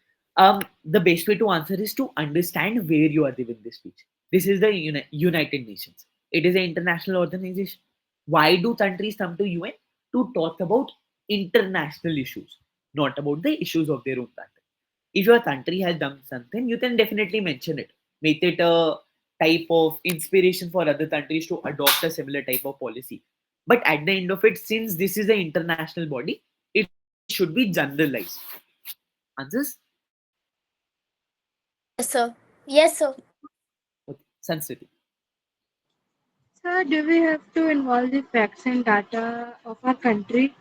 The best way to answer is to understand where you are giving this speech. This is the United Nations. It is an international organization. Why do countries come to UN? To talk about international issues, not about the issues of their own country. If your country has done something, you can definitely mention it. Make it a type of inspiration for other countries to adopt a similar type of policy. But at the end of it, since this is an international body, it should be generalized. Answers? Yes, sir. Yes, sir. Okay. Sensitive. Sir, do we have to involve the facts and data of our country?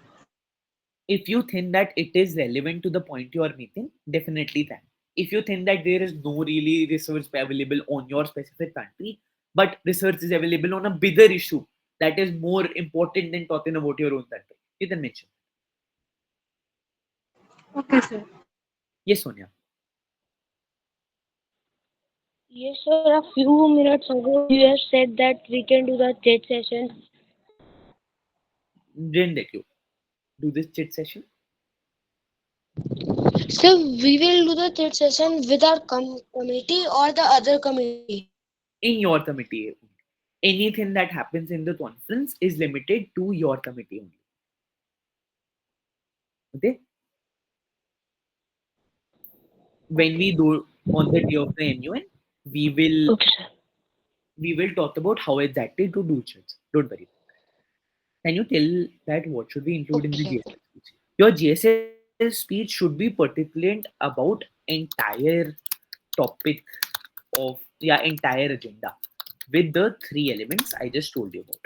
If you think that it is relevant to the point you are making, definitely then. If you think that there is no really research available on your specific country, but research is available on a bigger issue that is more important than talking about your own country, you can mention. Okay, sir. Yes, Sonia. Yes, sir. A few minutes ago, you have said that we can do the chat session. Didn't let you do this chit session So we will do the chat session with our committee or the other committee. in your committee. Anything that happens in the conference is limited to your committee only. Okay. When we do on the day of the NUN, we will Okay, sir. we will talk about how exactly to do chits. Don't worry. Can you tell that what should we include in the Okay. GSL speech? Your GSL speech should be particular about entire topic of entire agenda with the three elements I just told you about.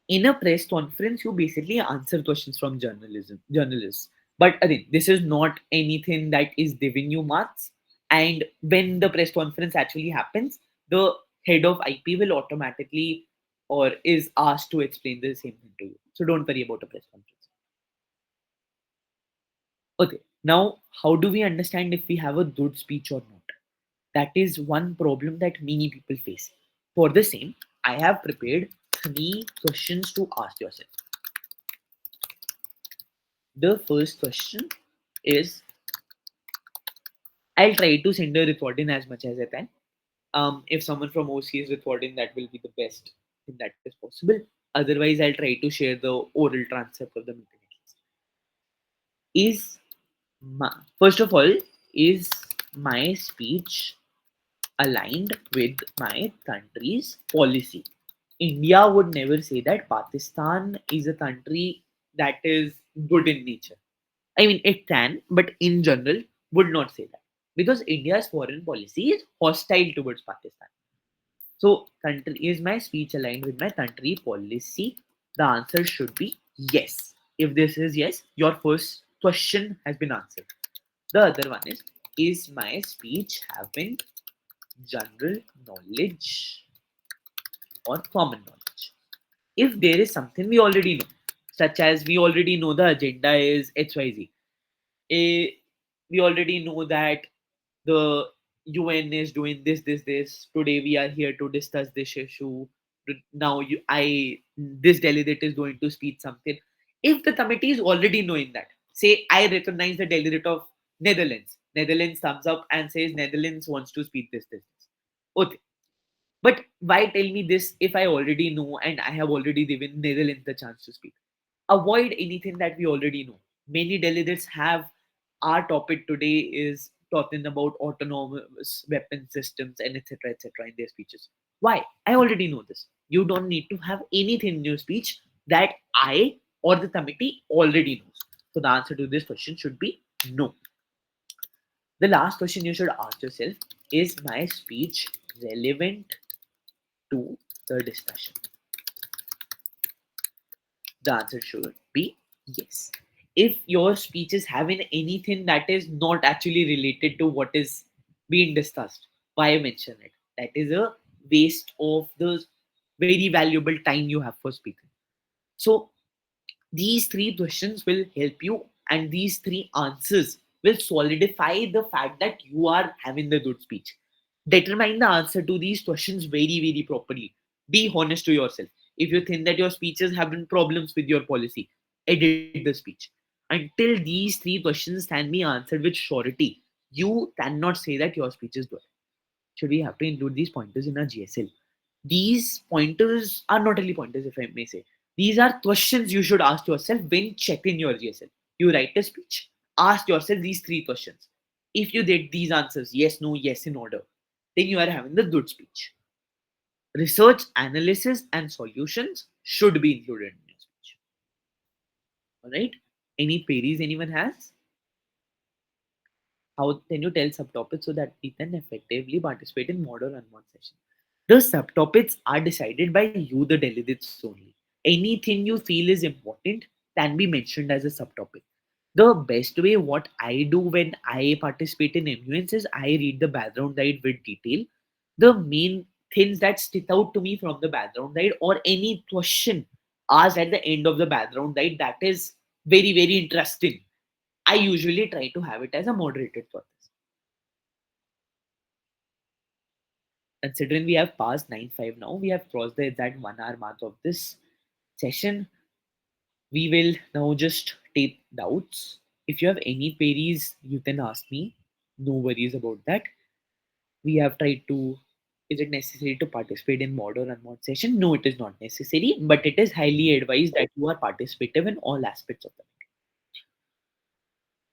In a press conference, you basically answer questions from journalists. But again, this is not anything that is giving you marks. And when the press conference actually happens, the head of IP will automatically or is asked to explain the same thing to you. So don't worry about a press conference. Okay. Now, how do we understand if we have a good speech or not? That is one problem that many people face. For the same, I have prepared three questions to ask yourself. The first question is I'll try to send a recording as much as I can. If someone from OC is recording, that will be the best thing that is possible. Otherwise, I'll try to share the oral transcript of the meeting. Is first of all, is my speech aligned with my country's policy? India would never say that Pakistan is a country that is good in nature. I mean, it can, but in general, would not say that because India's foreign policy is hostile towards Pakistan. So, country is my speech aligned with my country policy? The answer should be yes. If this is yes, your first question has been answered. The other one is my speech having general knowledge or common knowledge? If there is something we already know, such as we already know the agenda is XYZ, we already know that the UN is doing this. Today we are here to discuss this issue. Now this delegate is going to speak something. If the committee is already knowing that, say I recognize the delegate of Netherlands. Netherlands thumbs up and says Netherlands wants to speak this. Okay. But why tell me this if I already know and I have already given Netherlands the chance to speak? Avoid anything that we already know. Many delegates have our topic today is talking about autonomous weapon systems and etc. in their speeches. Why? I already know this. You don't need to have anything in your speech that I or the committee already knows. So the answer to this question should be no. The last question you should ask yourself is my speech relevant to the discussion? The answer should be yes. If your speech is having anything that is not actually related to what is being discussed, why mention it? That is a waste of the very valuable time you have for speaking. So these three questions will help you, and these three answers will solidify the fact that you are having the good speech. Determine the answer to these questions very properly. Be honest to yourself. If you think that your speech is having problems with your policy, edit the speech. Until these three questions can be answered with surety, you cannot say that your speech is good. Should we have to include these pointers in our GSL? These pointers are not really pointers, if I may say. These are questions you should ask yourself when checking your GSL. You write a speech, ask yourself these three questions. If you did these answers, yes, no, yes, in order, then you are having the good speech. Research, analysis, and solutions should be included in your speech. All right. Any queries anyone has? How can you tell subtopics so that we can effectively participate in model and one session? The subtopics are decided by you, the delegates only. Anything you feel is important can be mentioned as a subtopic. The best way, what I do when I participate in MUNs is I read the background guide with detail. The main things that stick out to me from the background guide or any question asked at the end of the background guide that is very interesting. I usually try to have it as a moderated process. Considering we have passed 9:05 now, we have crossed the exact 1 hour mark of this session. We will now just take doubts. If you have any queries, you can ask me. No worries about that. We have tried to. Is it necessary to participate in mod or unmod session? No, it is not necessary, but it is highly advised that you are participative in all aspects of the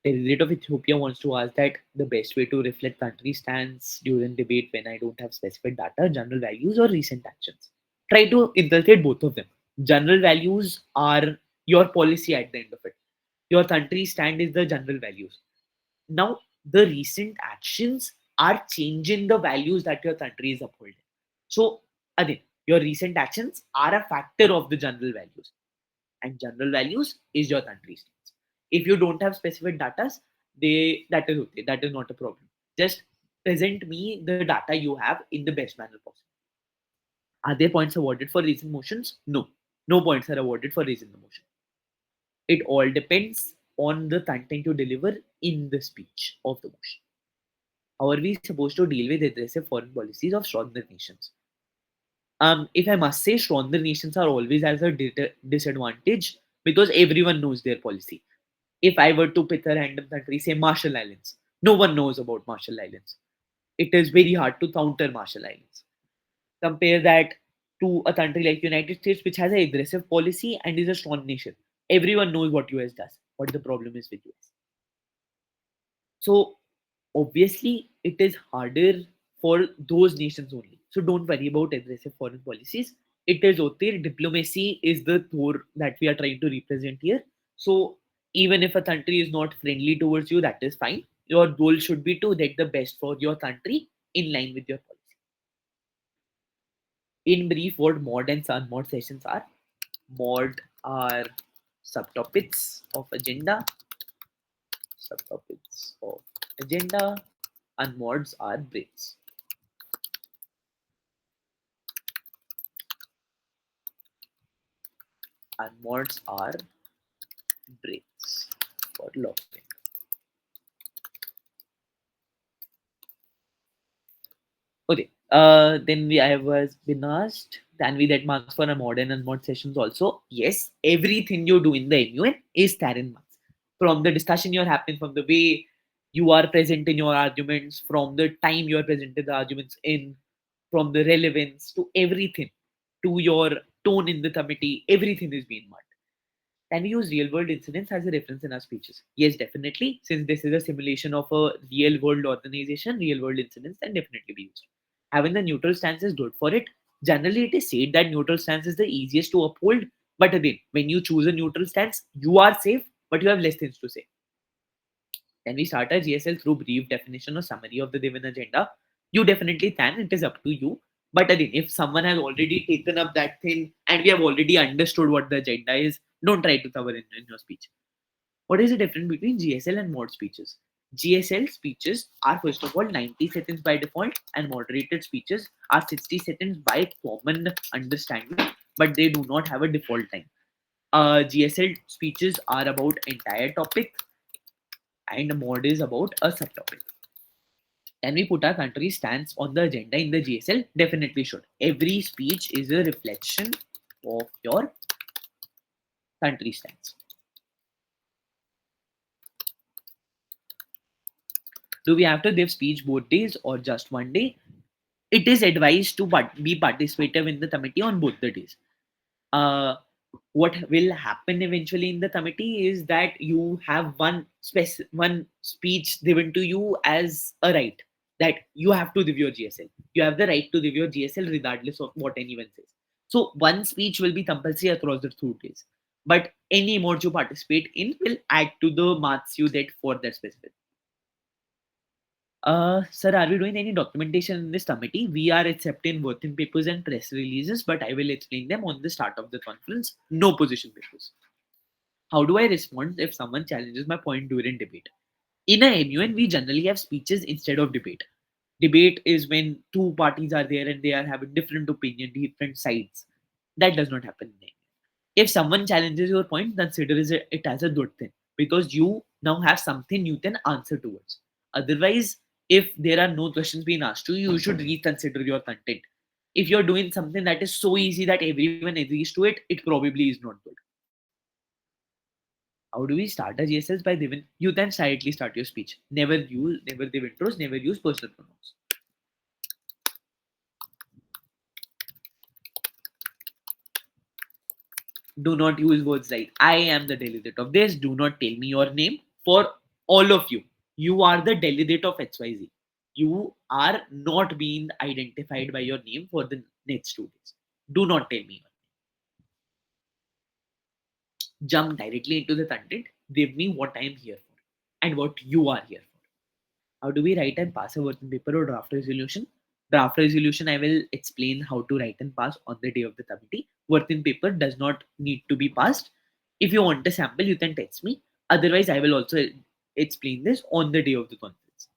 Delegate of Ethiopia wants to ask that the best way to reflect country stance during debate when I don't have specific data, general values or recent actions. Try to inculcate both of them. General values are your policy at the end of it. Your country stand is the general values. Now, the recent actions are changing the values that your country is upholding. So, again, your recent actions are a factor of the general values, and general values is your country stance. If you don't have specific data, that is okay. That is not a problem. Just present me the data you have in the best manner possible. Are there points awarded for raising motions? No. No points are awarded for raising the motion. It all depends on the content you deliver in the speech of the motion. How are we supposed to deal with aggressive foreign policies of stronger nations? If I must say, stronger nations are always at a disadvantage because everyone knows their policy. If I were to pick a random country, say Marshall Islands, no one knows about Marshall Islands. It is very hard to counter Marshall Islands. Compare that to a country like United States, which has an aggressive policy and is a strong nation. Everyone knows what US does. What the problem is with US. So obviously, it is harder for those nations only. So don't worry about aggressive foreign policies. It is okay. Diplomacy is the Thor that we are trying to represent here. So even if a country is not friendly towards you, that is fine. Your goal should be to get the best for your country in line with your policy. In brief, what mod and unmod sessions are. Mod are subtopics of agenda. Subtopics of agenda. Unmods are breaks. Unmods are breaks for logging. Okay. Then I was been asked, can we get marks for a modern and mod sessions also? Yes. Everything you do in the MUN is carrying marks. From the discussion you're having, from the way you are present in your arguments, from the time you are presented the arguments in, from the relevance to everything, to your tone in the committee, everything is being marked. Can we use real world incidents as a reference in our speeches? Yes, definitely. Since this is a simulation of a real world organization, real world incidents can definitely be used. Having the neutral stance is good for it. Generally, it is said that neutral stance is the easiest to uphold. But again, when you choose a neutral stance, you are safe, but you have less things to say. Can we start our GSL through brief definition or summary of the given agenda? You definitely can. It is up to you. But again, if someone has already taken up that thing and we have already understood what the agenda is, don't try to cover in your speech. What is the difference between GSL and mod speeches? GSL speeches are first of all 90 seconds by default, and moderated speeches are 60 seconds by common understanding, but they do not have a default time. GSL speeches are about entire topic, and mod is about a subtopic. Can we put our country's stance on the agenda in the GSL? Definitely should. Every speech is a reflection of your country stance. Do we have to give speech both days or just one day? It is advised to be participative in the committee on both the days. Uh, what will happen eventually in the committee is that you have one speech given to you as a right, that you have to give your GSL. You have the right to give your GSL regardless of what anyone says. So one speech will be compulsory across the 2 days, but any modes you participate in will add to the marks you get for that specific. Sir, are we doing any documentation in this committee? We are accepting working papers and press releases, but I will explain them on the start of the conference. No position papers. How do I respond if someone challenges my point during debate? In a MUN, we generally have speeches instead of debate. Debate is when two parties are there and they are having different opinion, different sides. That does not happen in a MUN. If someone challenges your point, consider it as a good thing, because you now have something you can answer towards. Otherwise, if there are no questions being asked to you, you should reconsider your content. If you're doing something that is so easy that everyone agrees to it, it probably is not good. How do we start a GSLs? By giving, you can silently start your speech. Never give intros, never use personal pronouns. Do not use words like I am the delegate of this. Do not tell me your name. For all of you, you are the delegate of XYZ. You are not being identified by your name for the next 2 days. Do not tell me. Jump directly into the content. Give me what I am here for and what you are here for. How do we write and pass a working paper or draft resolution? Draft resolution, I will explain how to write and pass on the day of the committee. Working paper does not need to be passed. If you want a sample, you can text me. Otherwise, I will also explain this on the day of the conference.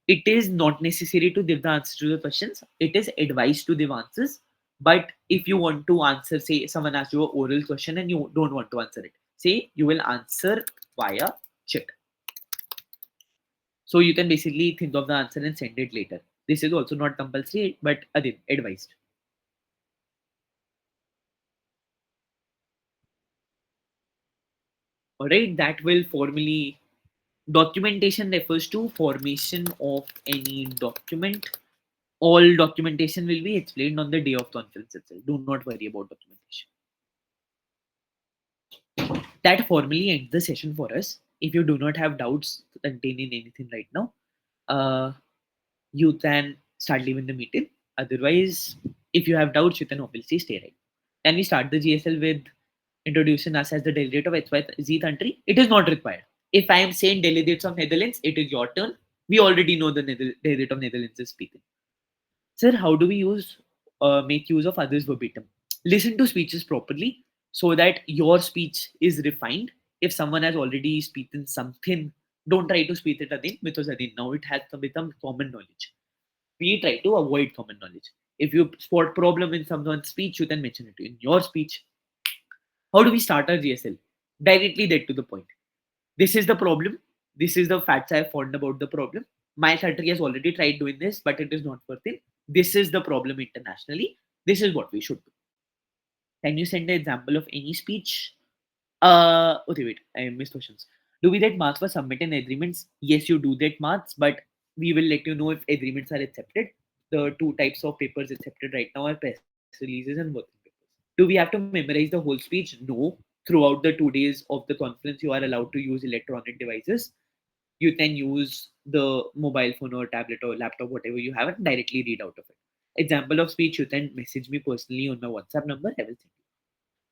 It is not necessary to give the answer to the questions. It is advised to give answers. But if you want to answer, say someone asks you an oral question and you don't want to answer it, say you will answer via chat. So you can basically think of the answer and send it later. This is also not compulsory, but again, advised. All right, that will formally documentation refers to formation of any document. All documentation will be explained on the day of conference itself. Do not worry about documentation. That formally ends the session for us. If you do not have doubts containing anything right now, uh, you can start leaving the meeting. Otherwise, if you have doubts, you can obviously stay right. Can we start the GSL with introducing us as the delegate of XYZ country? It is not required. If I am saying delegates of Netherlands, it is your turn. We already know the delegate of Netherlands is speaking. Sir, how do we make use of others verbatim? Listen to speeches properly so that your speech is refined. If someone has already spoken something, don't try to speak it again because again now it has become common knowledge. We try to avoid common knowledge. If you spot problem in someone's speech, you can mention it in your speech. How do we start our GSL? Directly get to the point. This is the problem. This is the facts I have found about the problem. My country has already tried doing this, but it is not working. This is the problem internationally. This is what we should do. Can you send an example of any speech? Okay, wait, I missed questions. Do we get marks for submitting agreements? Yes, you do get marks, but we will let you know if agreements are accepted. The two types of papers accepted right now are press releases and working papers. Do we have to memorize the whole speech? No. Throughout the 2 days of the conference, you are allowed to use electronic devices. You can use the mobile phone or tablet or laptop, whatever you have, and directly read out of it. Example of speech, you can message me personally on my WhatsApp number, everything.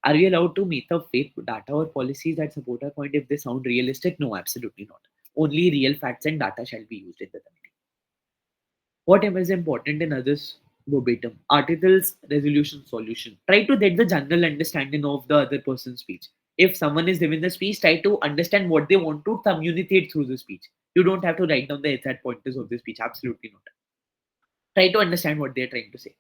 Are we allowed to make up fake data or policies that support our point if they sound realistic? No, absolutely not. Only real facts and data shall be used in the committee. What is important in others verbatim? Articles, resolution, solution. Try to get the general understanding of the other person's speech. If someone is giving the speech, try to understand what they want to communicate through the speech. You don't have to write down the exact pointers of the speech. Absolutely not. Try to understand what they're trying to say.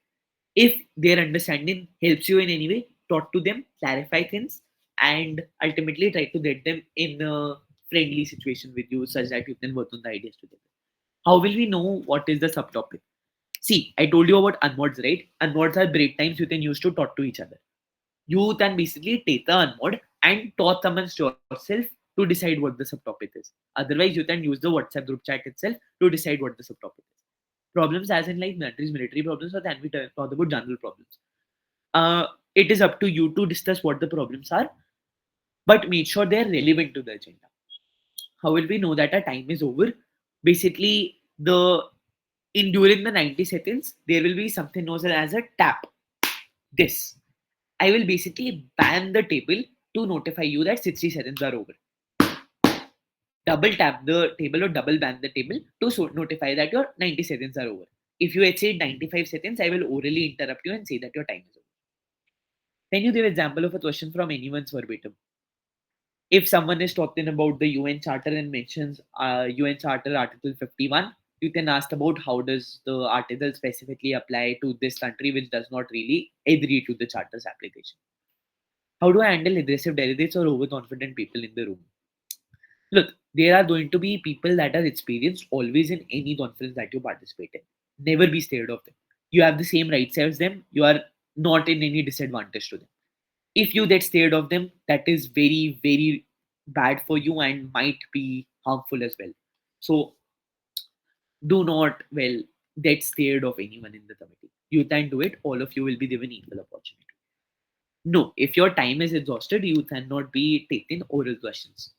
If their understanding helps you in any way, talk to them, clarify things, and ultimately try to get them in a friendly situation with you such that you can work on the ideas together. How will we know what is the subtopic? See, I told you about unmods, right? Unmods are break times you can use to talk to each other. You can basically take the unmod and talk amongst yourself to decide what the subtopic is. Otherwise, you can use the WhatsApp group chat itself to decide what the subtopic is. Problems as in like military problems, or can we talk about general problems? It is up to you to discuss what the problems are, but make sure they are relevant to the agenda. How will we know that our time is over? Basically, the in during the 90 seconds, there will be something known as a tap. This. I will basically ban the table to notify you that 60 seconds are over. Double tap the table or double ban the table to notify that your 90 seconds are over. If you exceed 95 seconds, I will orally interrupt you and say that your time is over. Can you give example of a question from anyone's verbatim? If someone is talking about the UN Charter and mentions UN Charter Article 51, you can ask about how does the article specifically apply to this country which does not really agree to the Charter's application. How do I handle aggressive delegates or overconfident people in the room? Look, there are going to be people that are experienced always in any conference that you participate in. Never be scared of them. You have the same rights as them. You are not in any disadvantage to them. If you get scared of them, that is very, very bad for you and might be harmful as well. So do not, well, get scared of anyone in the committee. You can do it. All of you will be given equal opportunity. No, if your time is exhausted, you cannot be taking oral questions.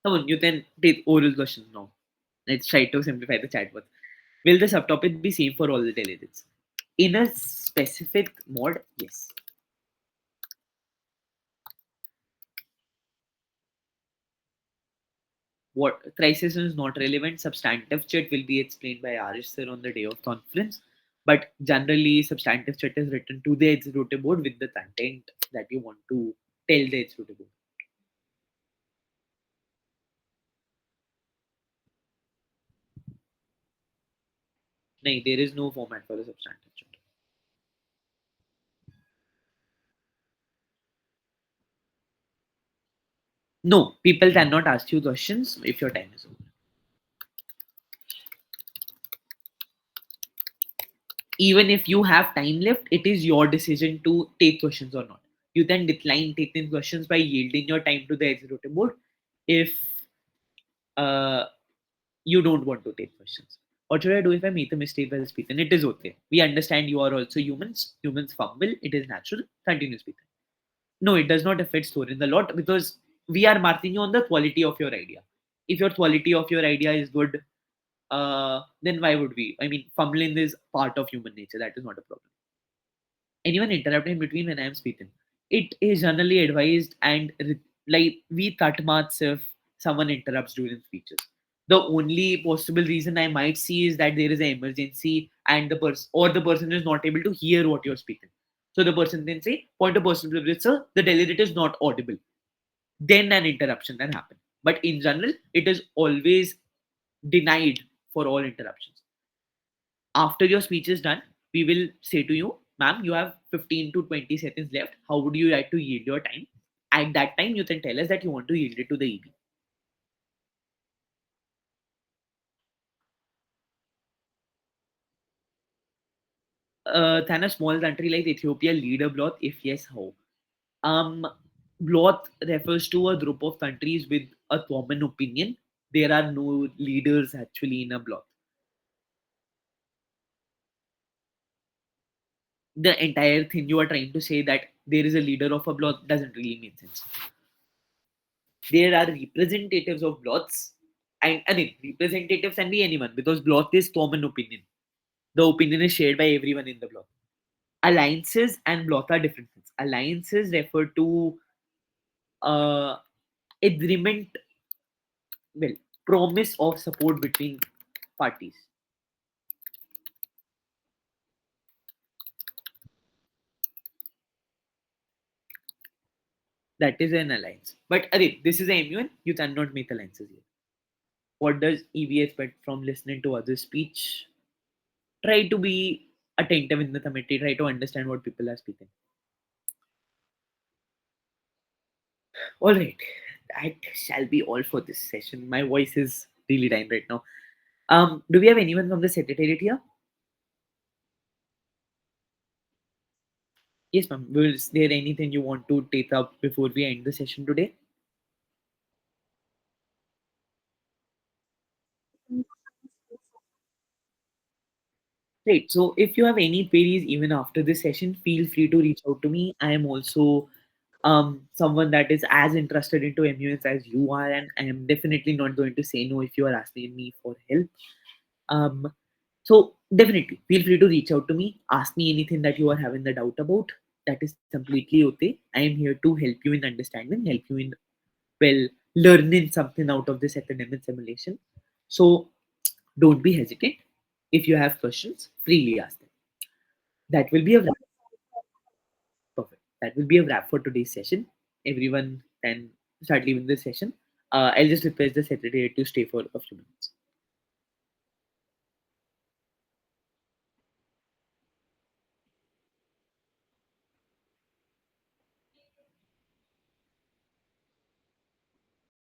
Come on, you can take oral questions now. Let's try to simplify the chat box. Will the subtopic be same for all the delegates? In a specific mod, yes. What crisis is not relevant, substantive chat will be explained by Arish sir on the day of conference. But generally, substantive chat is written to the executive board with the content that you want to tell the executive board. No, there is no format for a substantive chat. No, people cannot ask you questions if your time is over. Even if you have time left, it is your decision to take questions or not. You can decline taking questions by yielding your time to the executive board if uh, you don't want to take questions. What should I do if I make a mistake while speaking? It is okay. We understand you are also humans. Humans fumble. It is natural. Continue speaking. No, it does not affect Soren a lot because we are marking you on the quality of your idea. If your quality of your idea is good, then why would we? I mean, fumbling is part of human nature. That is not a problem. Anyone interrupting in between when I am speaking. It is generally advised and like we cut marks if someone interrupts during speeches. The only possible reason I might see is that there is an emergency and the person is not able to hear what you're speaking. So the person then say, point of personal privilege, sir, the delegate is not audible. Then an interruption can happen. But in general, it is always denied for all interruptions. After your speech is done, we will say to you, ma'am, you have 15 to 20 seconds left. How would you like to yield your time? At that time, you can tell us that you want to yield it to the EB. Can a small country like Ethiopia lead a bloc? If yes, how? Um, Bloc refers to a group of countries with a common opinion. There are no leaders actually in a bloc. The entire thing you are trying to say that there is a leader of a bloc doesn't really make sense. There are representatives of blocs, and I mean representatives can be anyone because bloc is common opinion. The opinion is shared by everyone in the bloc. Alliances and bloc are different things. Alliances refer to uh, agreement, well, promise of support between parties. That is an alliance. But again, this is a MUN. You cannot make alliances here. What does EB expect from listening to others' speech? Try to be attentive in the committee. Try to understand what people are speaking. All right, that shall be all for this session. My voice is really dying right now. Do we have anyone from the secretariat here? Yes, ma'am. Is there anything you want to take up before we end the session today? Right. So if you have any queries even after this session, feel free to reach out to me. I am also someone that is as interested into MUS as you are, and I am definitely not going to say no if you are asking me for help. Um, so definitely feel free to reach out to me. Ask me anything that you are having the doubt about. That is completely okay. I am here to help you in understanding, help you in well learning something out of this academic simulation. So don't be hesitant. If you have questions, freely ask them. That will be a wrap. Perfect. That will be a wrap for today's session. Everyone can start leaving this session. I'll just request the secretary to stay for a few minutes.